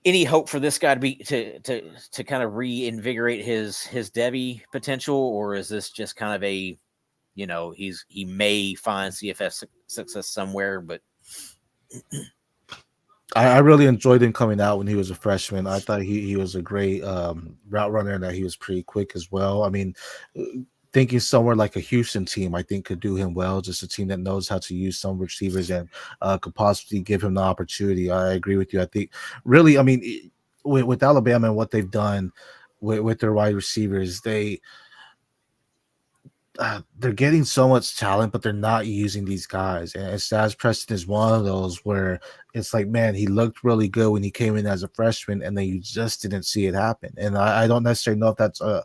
any hope for this guy to kind of reinvigorate his Devy potential, or is this just kind of a he may find CFF success somewhere, but I really enjoyed him coming out when he was a freshman. I thought he was a great route runner and that he was pretty quick as well. I mean, thinking somewhere like a Houston team, I think could do him well. Just a team that knows how to use some receivers and could possibly give him the opportunity. I agree with you. I think really, I mean, with Alabama and what they've done with their wide receivers, they're getting so much talent, but they're not using these guys. And Stas Preston is one of those where it's like, man, he looked really good when he came in as a freshman, and then you just didn't see it happen. And I don't necessarily know if that's a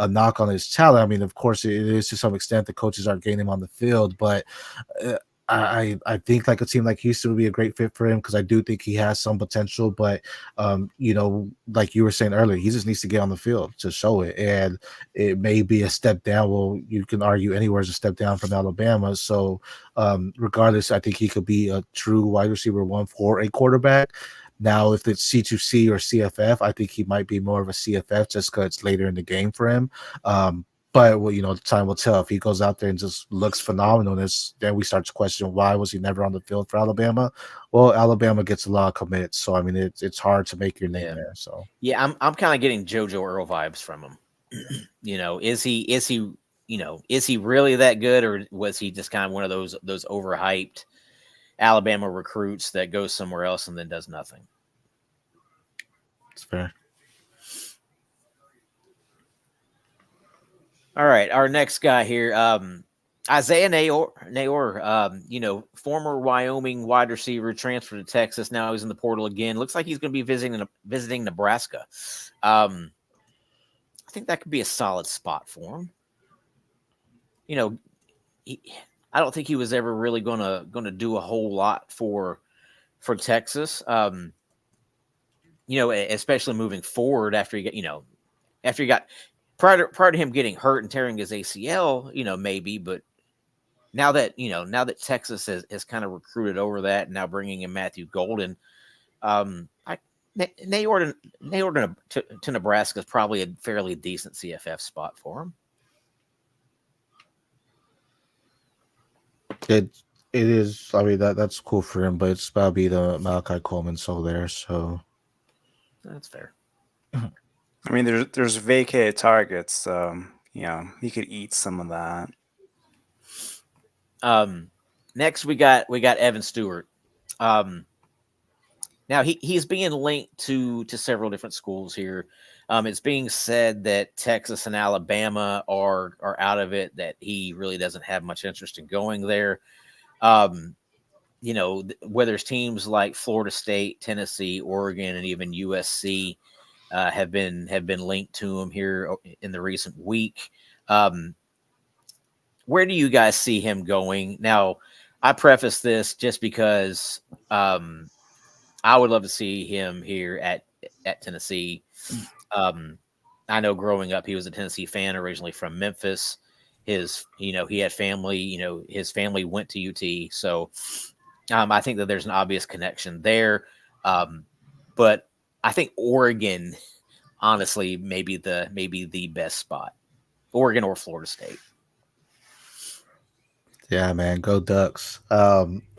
knock on his talent. I mean, of course, it is to some extent. The coaches aren't getting him on the field, but I think like a team like Houston would be a great fit for him because I do think he has some potential. But like you were saying earlier, he just needs to get on the field to show it, and it may be a step down. Well, you can argue anywhere is a step down from Alabama. So regardless, I think he could be a true wide receiver 1 for a quarterback. Now, if it's C2C or CFF, I think he might be more of a CFF just because it's later in the game for him. But time will tell. If he goes out there and just looks phenomenal, then we start to question why was he never on the field for Alabama? Well, Alabama gets a lot of commits, so I mean it's hard to make your name there. So yeah, I'm kind of getting JoJo Earl vibes from him. Is he really that good, or was he just kind of one of those overhyped Alabama recruits that goes somewhere else and then does nothing? It's fair. All right, our next guy here, Isaiah Nayor, former Wyoming wide receiver, transferred to Texas. Now he's in the portal again. Looks like he's going to be visiting Nebraska. I think that could be a solid spot for him. I don't think he was ever really going to do a whole lot for Texas. Especially moving forward after he got prior to him getting hurt and tearing his ACL, maybe, but now that Texas has kind of recruited over that, and now bringing in Matthew Golden, Nayor to Nebraska is probably a fairly decent CFF spot for him. It is. I mean that's cool for him, but it's about to be the Malachi Coleman soul there, so that's fair. I mean, there's vacated targets, he could eat some of that. Next we got Evan Stewart. Now he's being linked to several different schools here. It's being said that Texas and Alabama are out of it, that he really doesn't have much interest in going there. Whether it's teams like Florida State, Tennessee, Oregon, and even USC have been linked to him here in the recent week. Where do you guys see him going? Now, I preface this just because I would love to see him here at Tennessee. I know growing up, he was a Tennessee fan originally from Memphis. He had family. His family went to UT, so I think that there's an obvious connection there. But I think Oregon, honestly, maybe the best spot. Oregon or Florida State. Yeah, man, go Ducks.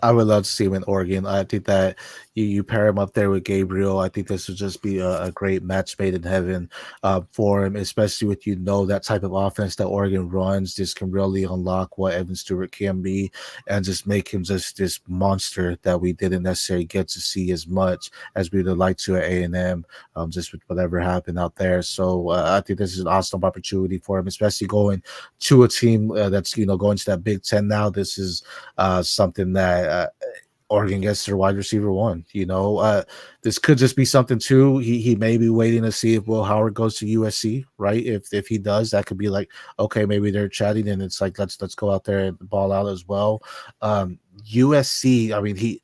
I would love to see him in Oregon. I think that you pair him up there with Gabriel. I think this would just be a great match made in heaven for him, especially with that type of offense that Oregon runs. This can really unlock what Evan Stewart can be and just make him just this monster that we didn't necessarily get to see as much as we would like to at A&M, just with whatever happened out there. So I think this is an awesome opportunity for him, especially going to a team that's going to that Big Ten now. This is something that Oregon gets their wide receiver one. This could just be something too. He may be waiting to see if Will Howard goes to USC, right? If he does, that could be like, okay, maybe they're chatting and it's like let's go out there and ball out as well. USC, I mean,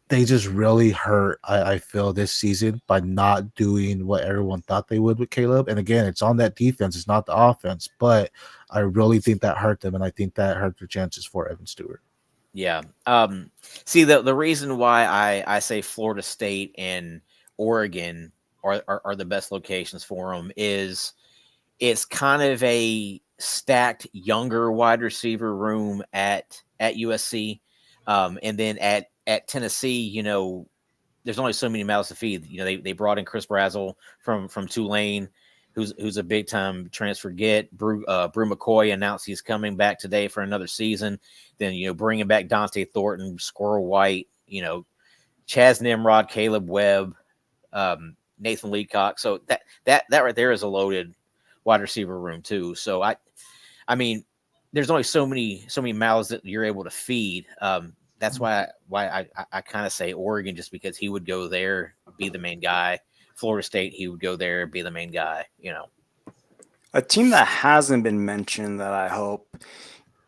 they just really hurt, I feel, this season by not doing what everyone thought they would with Caleb. And again, it's on that defense, it's not the offense, but I really think that hurt them, and I think that hurt their chances for Evan Stewart. Yeah. See, the reason why I say Florida State and Oregon are the best locations for them is it's kind of a stacked younger wide receiver room at USC, and then at Tennessee, there's only so many mouths to feed. They brought in Chris Brazzell from Tulane, who's a big time transfer get. Brew McCoy announced he's coming back today for another season. Then bringing back Dante Thornton, Squirrel White, Chaz Nimrod, Caleb Webb, Nathan Leacock. So that right there is a loaded wide receiver room too. So I mean, there's only so many mouths that you're able to feed. That's why I kind of say Oregon, just because he would go there, be the main guy. Florida State, he would go there, be the main guy. A team that hasn't been mentioned that I hope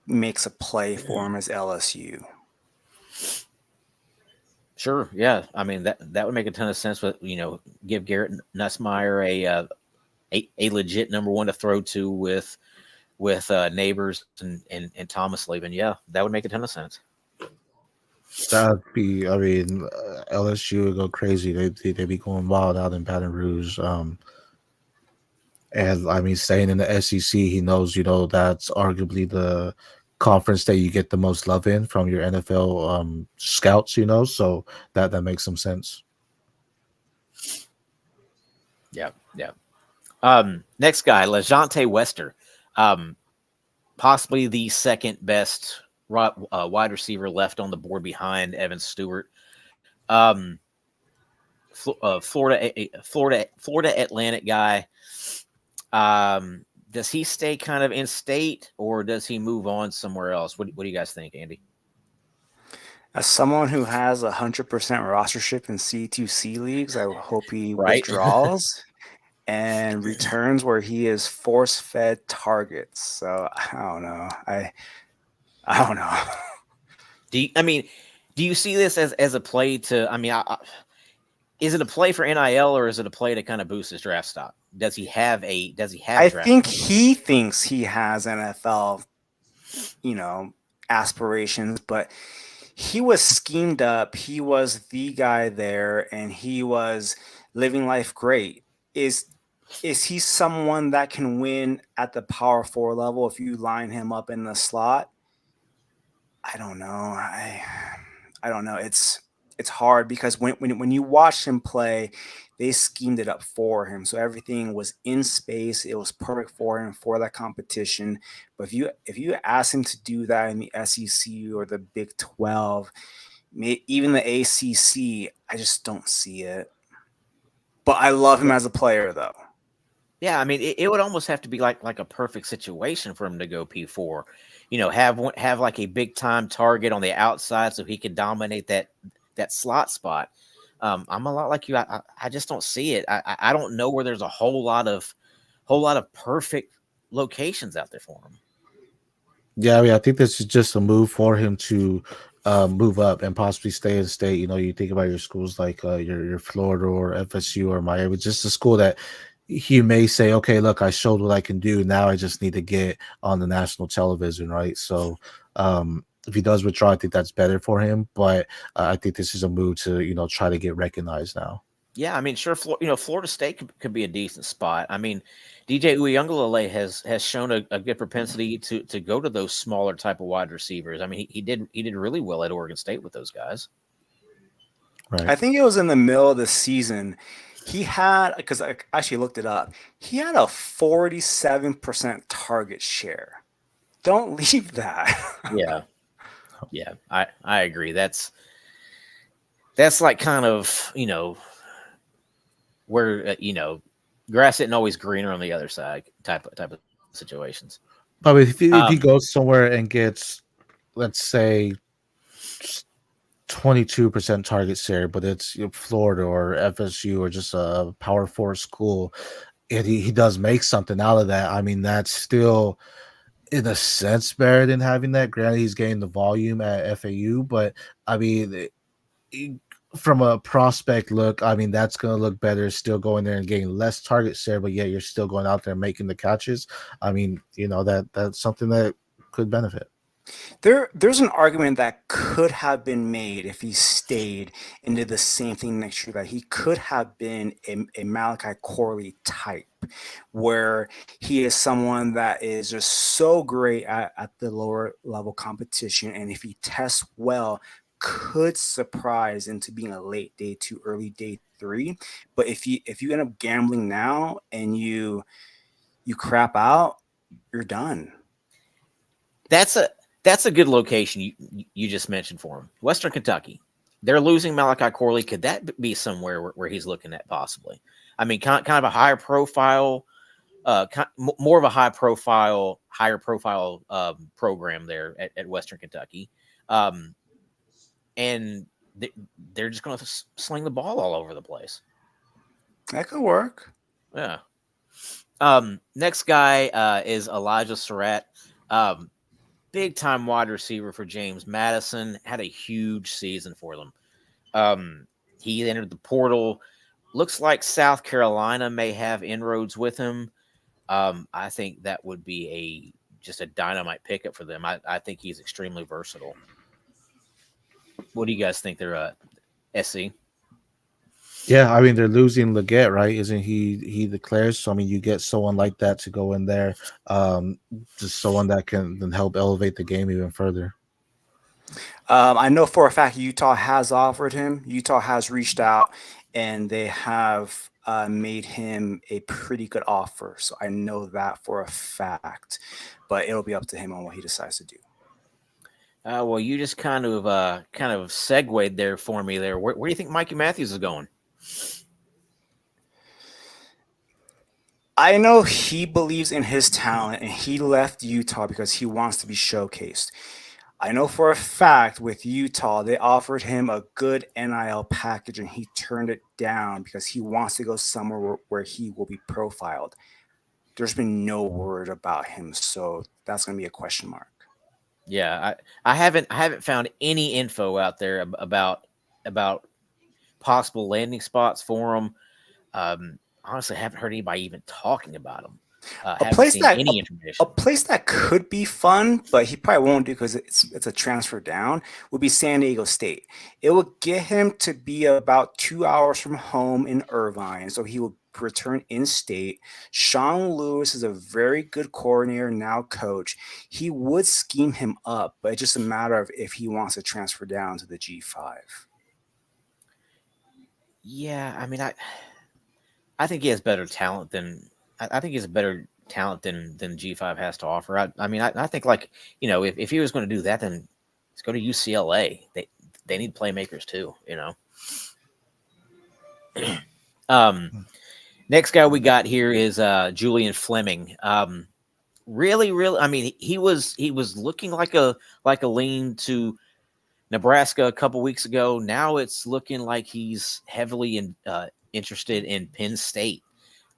makes a play for him is LSU. Sure, yeah. I mean that would make a ton of sense. But give Garrett Nussmeier a legit number one to throw to with Neighbors and Thomas leaving. Yeah, that would make a ton of sense. That'd be, I mean, LSU would go crazy. They'd be going wild out in Baton Rouge. And I mean, staying in the SEC, he knows, that's arguably the conference that you get the most love in from your NFL scouts, so that makes some sense. Yeah. Next guy, LeJontay Wester, possibly the second best wide receiver left on the board behind Evan Stewart. Florida Atlantic guy. Does he stay kind of in state, or does he move on somewhere else? What do you guys think, Andy? As someone who has 100% rostership in C2C leagues, I hope he withdraws and returns where he is force-fed targets. So I don't know. I don't know. Do you see this as a play to? I mean, is it a play for NIL, or is it a play to kind of boost his draft stock? Does he have? I think he thinks he has NFL, aspirations, but he was schemed up. He was the guy there, and he was living life great. Is he someone that can win at the Power 4 level if you line him up in the slot? I don't know. I don't know. It's hard because when you watch him play, they schemed it up for him. So everything was in space. It was perfect for him for that competition. But if you ask him to do that in the SEC or the Big 12, even the ACC, I just don't see it. But I love him as a player, though. Yeah, I mean, it would almost have to be like a perfect situation for him to go P4. Have like a big time target on the outside so he could dominate that slot spot. I'm a lot like you. I just don't see it. I don't know where there's a whole lot of perfect locations out there for him. Yeah, I mean, I think this is just a move for him to move up and possibly stay in state. You think about your schools like your Florida or FSU or Miami, just a school that he may say, okay, look, I showed what I can do. Now I just need to get on the national television, right? So if he does withdraw, I think that's better for him. But I think this is a move to, try to get recognized now. Yeah, I mean, sure, Florida State could be a decent spot. I mean, DJ Uiagalelei has shown a good propensity to go to those smaller type of wide receivers. I mean, he did really well at Oregon State with those guys. Right. I think it was in the middle of the season. He had, because I actually looked it up, he had a 47% target share. Don't leave that. Yeah, yeah, I agree. That's like kind of where grass isn't always greener on the other side type of situations. But if he goes somewhere and gets, let's say, 22% target share, but it's Florida or FSU or just a Power 4 school, and he does make something out of that, I mean, that's still in a sense better than having that. Granted, he's getting the volume at FAU, but I mean, from a prospect look, I mean, that's going to look better still going there and getting less target share, but yet you're still going out there and making the catches. I mean, that's something that could benefit. There's an argument that could have been made if he stayed and did the same thing next year, that he could have been a Malachi Corley type, where he is someone that is just so great at the lower level competition, and if he tests well, could surprise into being a late day 2, early day 3. But if you end up gambling now and you crap out, you're done. That's a good location you just mentioned for him. Western Kentucky. They're losing Malachi Corley. Could that be somewhere where he's looking at possibly? I mean, kind of a higher profile, more of a higher profile program there at Western Kentucky. And they're just going to sling the ball all over the place. That could work. Yeah. Next guy is Elijah Surratt. Big time wide receiver for James Madison. Had a huge season for them. He entered the portal. Looks like South Carolina may have inroads with him. I think that would be just a dynamite pickup for them. I think he's extremely versatile. What do you guys think? They're SC? Yeah, I mean, they're losing Leggett, right? Isn't he declares? So I mean, you get someone like that to go in there, just someone that can then help elevate the game even further. I know for a fact Utah has offered him. Utah has reached out, and they have made him a pretty good offer. So I know that for a fact, but it'll be up to him on what he decides to do. Well, you just kind of segued there for me there. Where do you think Mikey Matthews is going? I know he believes in his talent, and he left Utah because he wants to be showcased. I know for a fact with Utah, they offered him a good NIL package, and he turned it down because he wants to go somewhere where he will be profiled. There's been no word about him, so that's going to be a question mark. Yeah, I haven't found any info out there about possible landing spots for him. Honestly, I haven't heard anybody even talking about him. A place that could be fun, but he probably won't do because it's a transfer down, would be San Diego State. It would get him to be about 2 hours from home in Irvine, so he will return in state. Sean Lewis is a very good coordinator, now coach. He would scheme him up, but it's just a matter of if he wants to transfer down to the G5. Yeah, I mean, I think he has better talent than I think he's a better talent than G5 has to offer. I think like if he was going to do that, then let's go to UCLA. They need playmakers too. Next guy we got here is Julian Fleming. Really, I mean, he was looking like a lean to Nebraska a couple weeks ago. Now it's looking like he's heavily interested in Penn State.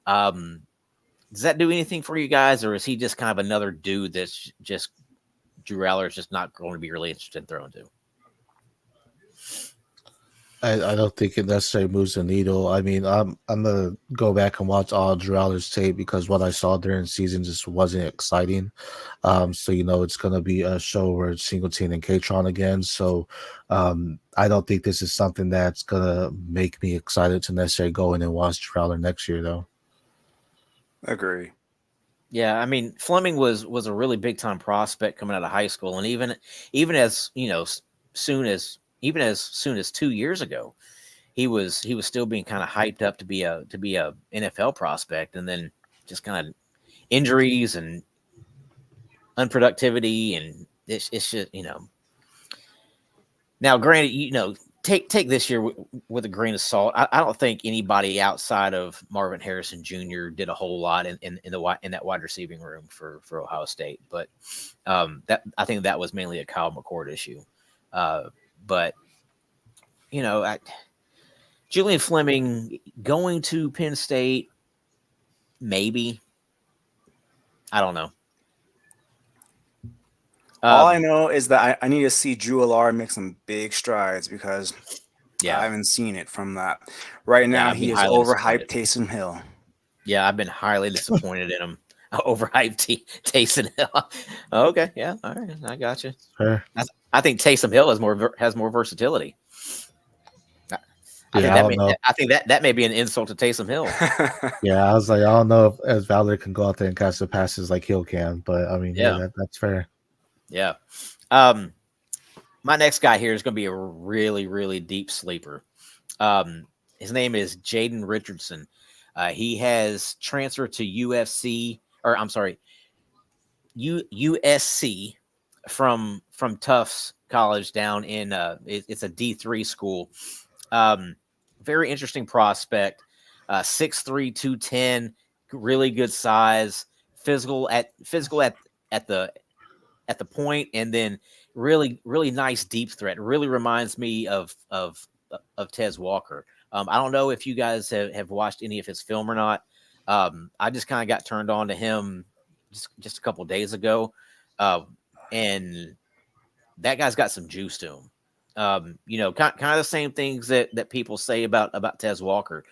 Does that do anything for you guys, or is he just kind of another dude that's just Drew Aller is just not going to be really interested in throwing to? I don't think it necessarily moves the needle. I mean, I'm gonna go back and watch all Drew Aller's tape because what I saw during the season just wasn't exciting. So it's gonna be a show where it's Singleton and Katron again. So I don't think this is something that's gonna make me excited to necessarily go in and watch Drew Aller next year, though. Agree. Yeah, I mean Fleming was a really big time prospect coming out of high school, and even as soon as 2 years ago, he was still being kind of hyped up to be a NFL prospect, and then just kind of injuries and unproductivity, and it's just Now, granted, take this year with a grain of salt. I don't think anybody outside of Marvin Harrison Jr. did a whole lot in that wide receiving room for Ohio State, but that I think that was mainly a Kyle McCord issue. But Julian Fleming going to Penn State, maybe. I don't know. All I know is that I need to see Drew Aller make some big strides because Yeah, I haven't seen it from that. Right now, I've been he is highly overhyped disappointed. Taysom Hill. Yeah, I've been highly disappointed in him. Overhyped Taysom Hill. Okay, yeah, all right, I got you. Fair. I think Taysom Hill has more versatility. I Yeah, think I that don't may know. I think that may be an insult to Taysom Hill. Yeah, I was like, I don't know if as Valor can go out there and catch the passes like Hill can, but I mean, hey, Yeah, that's fair. yeah. My next guy here is going to be a really really deep sleeper. His name is Jaden Richardson. He has transferred to UFC, or I'm sorry, USC from Tufts College down in it's a D3 school. Um, Very interesting prospect. 6'3", 210, really good size, physical at the point, and then really really nice deep threat. Really reminds me of Tez Walker. I don't know if you guys have watched any of his film or not. I just kind of got turned on to him just a couple of days ago, uh, and that guy's got some juice to him. Kind of the same things that people say about Tez Walker.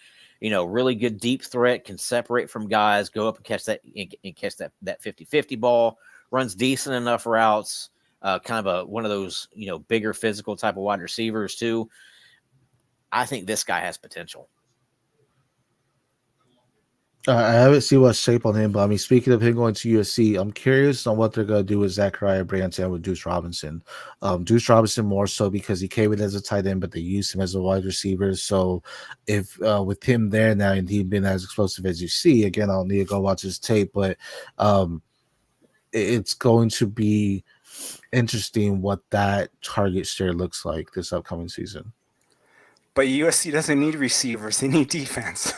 Really good deep threat, can separate from guys, go up and catch that 50-50 ball, runs decent enough routes. Kind of one of those bigger physical type of wide receivers too. I think this guy has potential. I haven't seen what's shape on him, but I mean, speaking of him going to USC, I'm curious on what they're going to do with Zachariah Brandt and with Deuce Robinson. Deuce Robinson more so because he came in as a tight end, but they used him as a wide receiver. So if with him there now and he been as explosive as you see, again, I'll need to go watch his tape, but it's going to be interesting what that target share looks like this upcoming season. But USC doesn't need receivers; they need defense.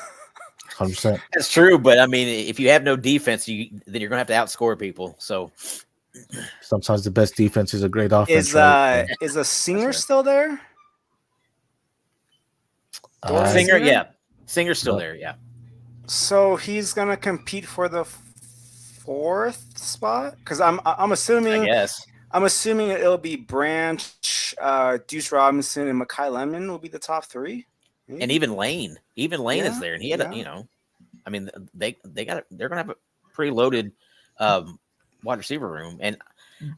100%. That's true, but I mean, if you have no defense, then you're gonna have to outscore people. So Sometimes the best defense is a great offense, right? Is a Singer right. still there? Dorian Singer, yeah, Singer's still there, yeah. So he's gonna compete for the fourth spot because I'm I assuming guess. It'll be Branch, Deuce Robinson, and Mekhi Lemon will be the top three. Maybe? And even Lane is there, and he had yeah. I mean, they're gonna have a pretty loaded wide receiver room, and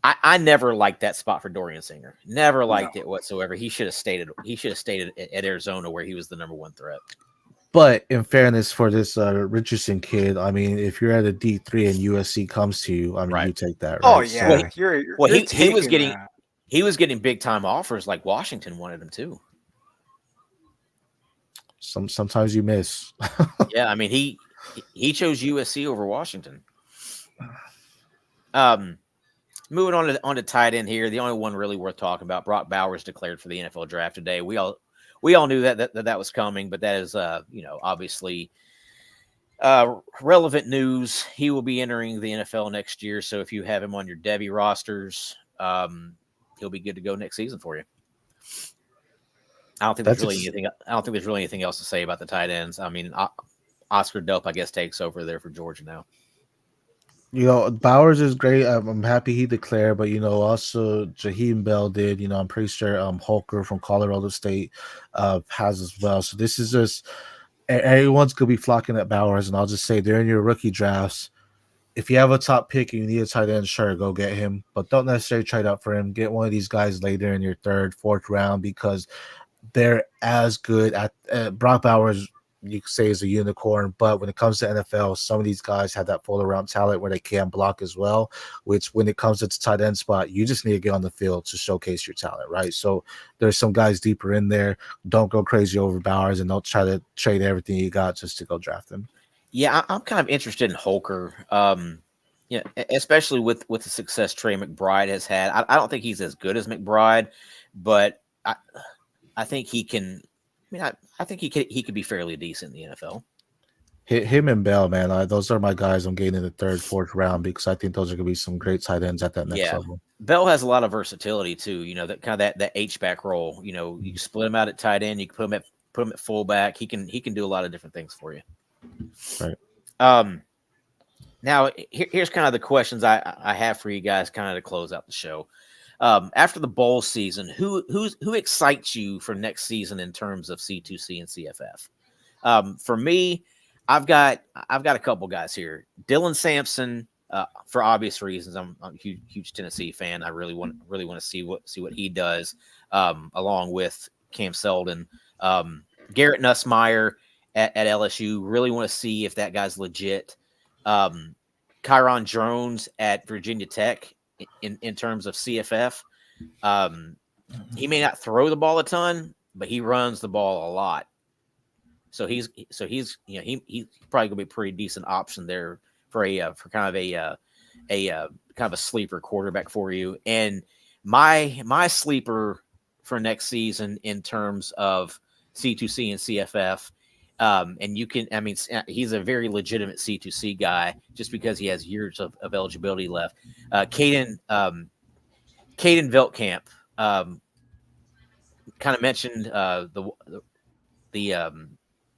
I never liked that spot for Dorian Singer. Never liked it whatsoever. He should have stayed at Arizona where he was the number one threat. But in fairness for this Richardson kid, I mean, if you're at a D3 and USC comes to you, I mean, you take that, right? Oh yeah, he was getting big time offers like Washington wanted him too. Sometimes you miss. Yeah, I mean he chose USC over Washington. Moving on to tight end here, the only one really worth talking about. Brock Bowers declared for the NFL draft today. We all knew that was coming, but that is obviously relevant news. He will be entering the NFL next year, so if you have him on your Devy rosters, he'll be good to go next season for you. I don't think there's really anything else to say about the tight ends. I mean, Oscar Dope, I guess, takes over there for Georgia now. Bowers is great. I'm happy he declared, but also Jaheim Bell did. I'm pretty sure Holker from Colorado State has as well. So this is just everyone's gonna be flocking at Bowers, and I'll just say during your rookie drafts, if you have a top pick and you need a tight end, sure, go get him, but don't necessarily trade up for him. Get one of these guys later in your third, fourth round because they're as good at Brock Bowers. You could say is a unicorn, but when it comes to NFL, some of these guys have that full around talent where they can block as well. Which, when it comes to the tight end spot, you just need to get on the field to showcase your talent, right? So there's some guys deeper in there. Don't go crazy over Bowers, and don't try to trade everything you got just to go draft him. Yeah, I'm kind of interested in Holker. Yeah, especially with the success Trey McBride has had. I don't think he's as good as McBride, but I think he can. I mean, I think he could be fairly decent in the NFL. Him and Bell, man, those are my guys. I'm getting in the third, fourth round because I think those are gonna be some great tight ends at that next Yeah, level. Bell has a lot of versatility too. That kind of that H back role. You can split him out at tight end. You can put him at fullback. He can do a lot of different things for you. Right. Um, Now, here's kind of the questions I have for you guys, kind of to close out the show. After the bowl season, who excites you for next season in terms of C2C and CFF? For me, I've got a couple guys here. Dylan Sampson, for obvious reasons. I'm a huge Tennessee fan. I really want to see what he does, along with Cam Seldon. Garrett Nussmeier at LSU. Really want to see if that guy's legit. Kyron Jones at Virginia Tech in terms of CFF. He may not throw the ball a ton, but he runs the ball a lot. He's he's probably gonna be a pretty decent option there for kind of a sleeper quarterback for you. And my sleeper for next season in terms of C2C and CFF. And he's a very legitimate C2C guy just because he has years of eligibility left. Caden Veltkamp kind of mentioned the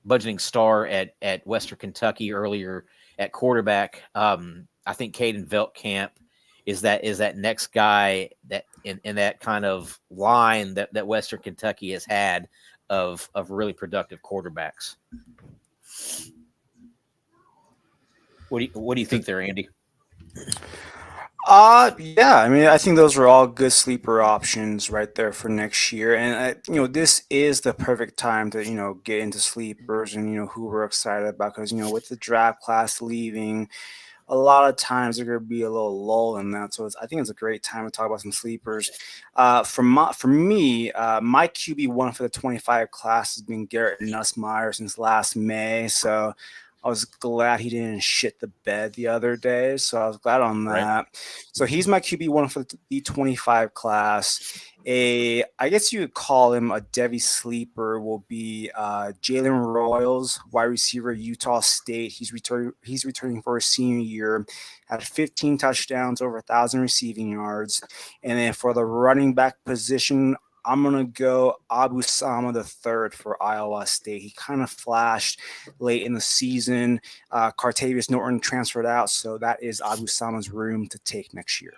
budgeting star at Western Kentucky earlier at quarterback. I think Caden Veltkamp is that next guy that in that kind of line that Western Kentucky has had of really productive quarterbacks. What do you think there, Andy? Yeah, I mean, I think those are all good sleeper options right there for next year. And this is the perfect time to, get into sleepers and, who we're excited about because, with the draft class leaving, a lot of times there could be a little lull in that. So I think it's a great time to talk about some sleepers. For me, my QB1 for the 25 class has been Garrett Nussmeier since last May. So I was glad he didn't shit the bed the other day. So I was glad on that. Right. So he's my QB1 for the 25 class. I guess you could call him a Devy sleeper. Will be Jalen Royals, wide receiver, Utah State. He's returning for his senior year. Had 15 touchdowns, over 1,000 receiving yards. And then for the running back position, I'm going to go Abu Sama the third for Iowa State. He kind of flashed late in the season. Cartavius Norton transferred out, so that is Abu Sama's room to take next year.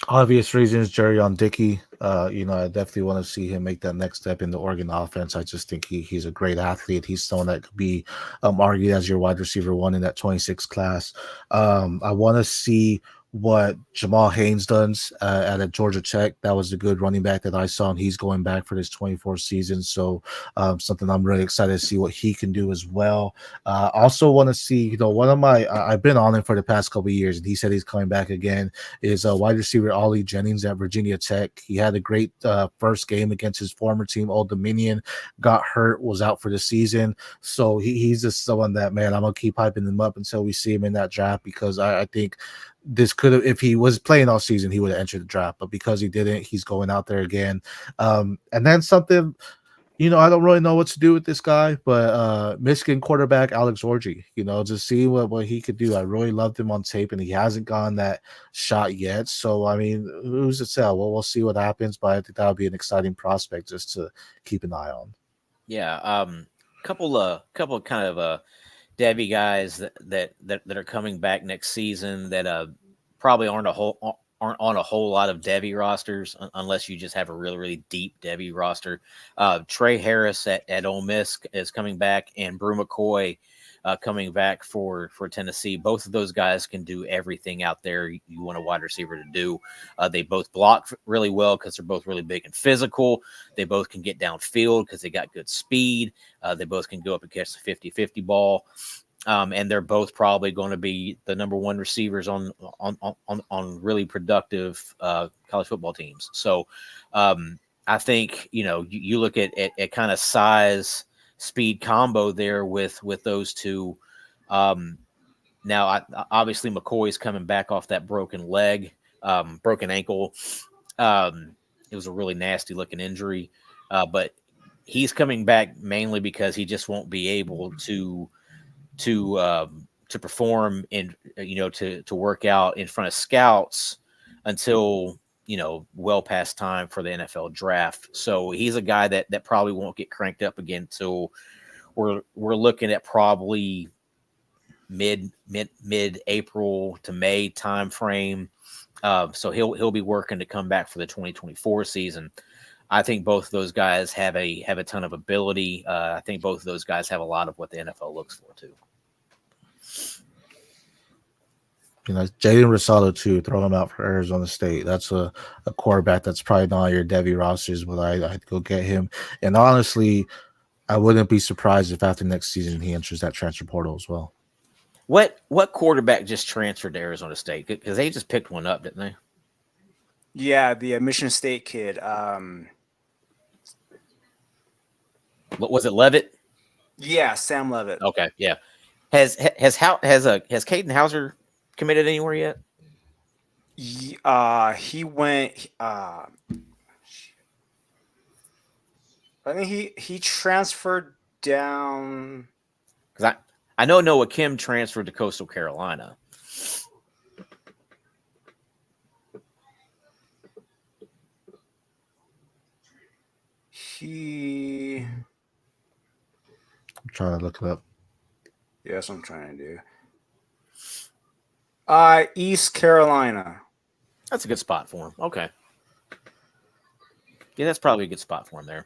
Obvious reasons, Jerry on Dickey. I definitely want to see him make that next step in the Oregon offense. I just think he's a great athlete. He's someone that could be argued as your wide receiver one in that 26 class. I want to see what Jamal Haynes does at a Georgia Tech. That was a good running back that I saw, and he's going back for this 24 season. So something I'm really excited to see what he can do as well. Also want to see, one of my I've been on him for the past couple of years, and he said he's coming back again. Is wide receiver Ollie Jennings at Virginia Tech. He had a great first game against his former team, Old Dominion. Got hurt, was out for the season. So he's just someone that, man, I'm gonna keep hyping him up until we see him in that draft because I think this could have, if he was playing all season, he would have entered the draft, but because he didn't, he's going out there again. And then something, I don't really know what to do with this guy, but Michigan quarterback Alex Orji, just see what he could do. I really loved him on tape, and he hasn't gotten that shot yet. So, I mean, who's to tell? Well, we'll see what happens, but I think that would be an exciting prospect just to keep an eye on. Yeah. Couple kind of Devy guys that are coming back next season that probably aren't on a whole lot of Devy rosters unless you just have a really really deep Devy roster. Trey Harris at Ole Miss is coming back, and Brew McCoy coming back for Tennessee. Both of those guys can do everything out there you want a wide receiver to do. They both block really well because they're both really big and physical. They both can get downfield because they got good speed. They both can go up and catch the 50-50 ball. And they're both probably going to be the number one receivers on really productive college football teams. So I think, you look at kind of size speed combo there with those two. Now, obviously McCoy's coming back off that broken ankle. It was a really nasty looking injury, but he's coming back mainly because he just won't be able to perform to work out in front of scouts until well past time for the NFL draft. So he's a guy that probably won't get cranked up again until we're looking at probably mid April to May time frame. So he'll be working to come back for the 2024 season. I think both of those guys have a ton of ability. I think both of those guys have a lot of what the NFL looks for too. Jaden Rosado too, throw him out for Arizona State. That's a quarterback that's probably not on your Devy rosters, but I'd go get him. And honestly, I wouldn't be surprised if after next season he enters that transfer portal as well. What quarterback just transferred to Arizona State? Because they just picked one up, didn't they? Yeah, the Michigan State kid. What was it, Levitt? Yeah, Sam Levitt. Okay, yeah. Has Caden Hauser committed anywhere yet? He went. I think he transferred down. Because I know Noah Kim transferred to Coastal Carolina. I'm trying to look it up. Yes, I'm trying to do. East Carolina. That's a good spot for him. Okay. Yeah, that's probably a good spot for him there.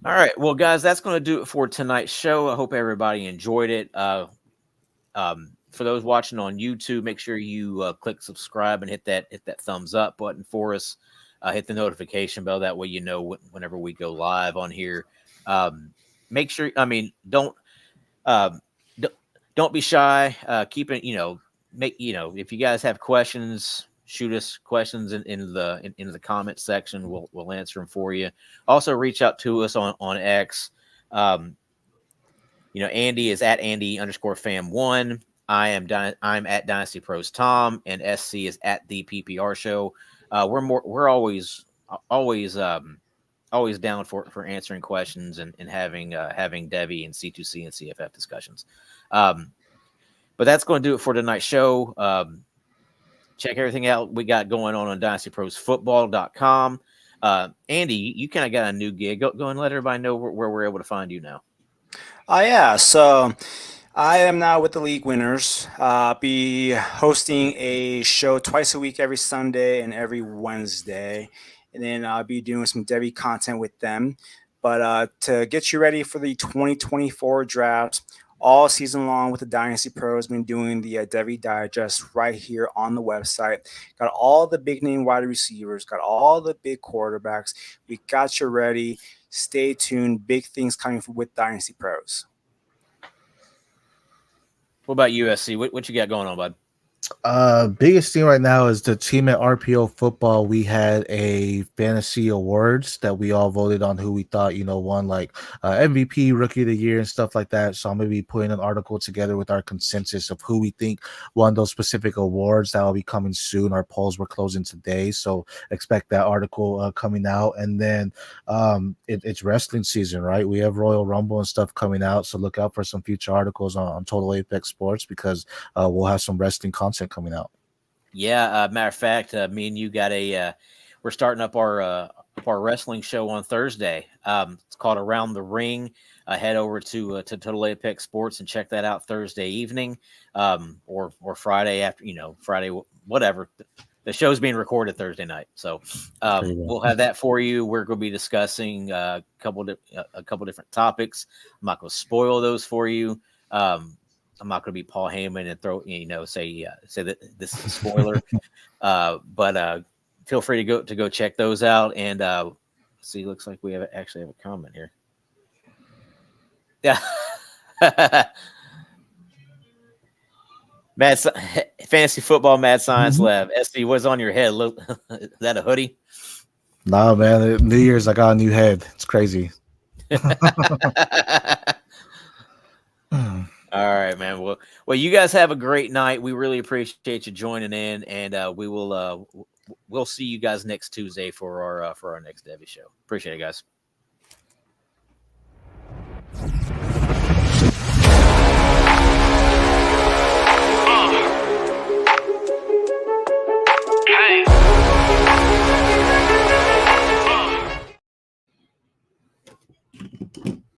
All right. Well, guys, that's going to do it for tonight's show. I hope everybody enjoyed it. For those watching on YouTube, make sure you click subscribe and hit that thumbs up button for us. Hit the notification bell. That way you know whenever we go live on here. Make sure, don't be shy. Keep it, if you guys have questions, shoot us questions in the comment section. We'll answer them for you. Also reach out to us on X. Andy is at Andy_fam1. I'm at Dynasty Pros Tom, and SC is at the PPR Show. We're always down for answering questions and having Devy and C2C and CFF discussions. But that's going to do it for tonight's show. Check everything out we got going on dynastyprosfootball.com. Andy, you kind of got a new gig. Go and let everybody know where we're able to find you now. Yeah. So I am now with the League Winners. Be hosting a show twice a week, every Sunday and every Wednesday. And then I'll be doing some Devy content with them. But to get you ready for the 2024 draft, all season long with the Dynasty Pros, been doing the Devy Digest right here on the website. Got all the big name wide receivers, got all the big quarterbacks. We got you ready. Stay tuned. Big things coming with Dynasty Pros. What about USC? What you got going on, bud? Biggest thing right now is the team at RPO football. We had a fantasy awards that we all voted on who we thought, won like MVP, rookie of the year and stuff like that. So I'm going to be putting an article together with our consensus of who we think won those specific awards. That will be coming soon. Our polls were closing today, so expect that article coming out. And then it's wrestling season, right? We have Royal Rumble and stuff coming out, so look out for some future articles on Total Apex Sports because we'll have some wrestling content coming out. Yeah, matter of fact, me and you got we're starting up our our wrestling show on Thursday. It's called Around the Ring. Head over to Total Apex Sports and check that out Thursday evening, or Friday after, Friday, whatever. The show's being recorded Thursday night, so we'll have that for you. We're going to be discussing a couple different topics. I'm not going to spoil those for you. I'm not going to be Paul Heyman and say that this is a spoiler. But feel free to go check those out. And see, looks like we actually have a comment here. Yeah. Fantasy Football Mad Science Lab. SD, what's on your head? Look, is that a hoodie? Nah, man. New Year's, I got a new head. It's crazy. All right, man. Well, you guys have a great night. We really appreciate you joining in, and we'll see you guys next Tuesday for our next Devy show. Appreciate it, guys.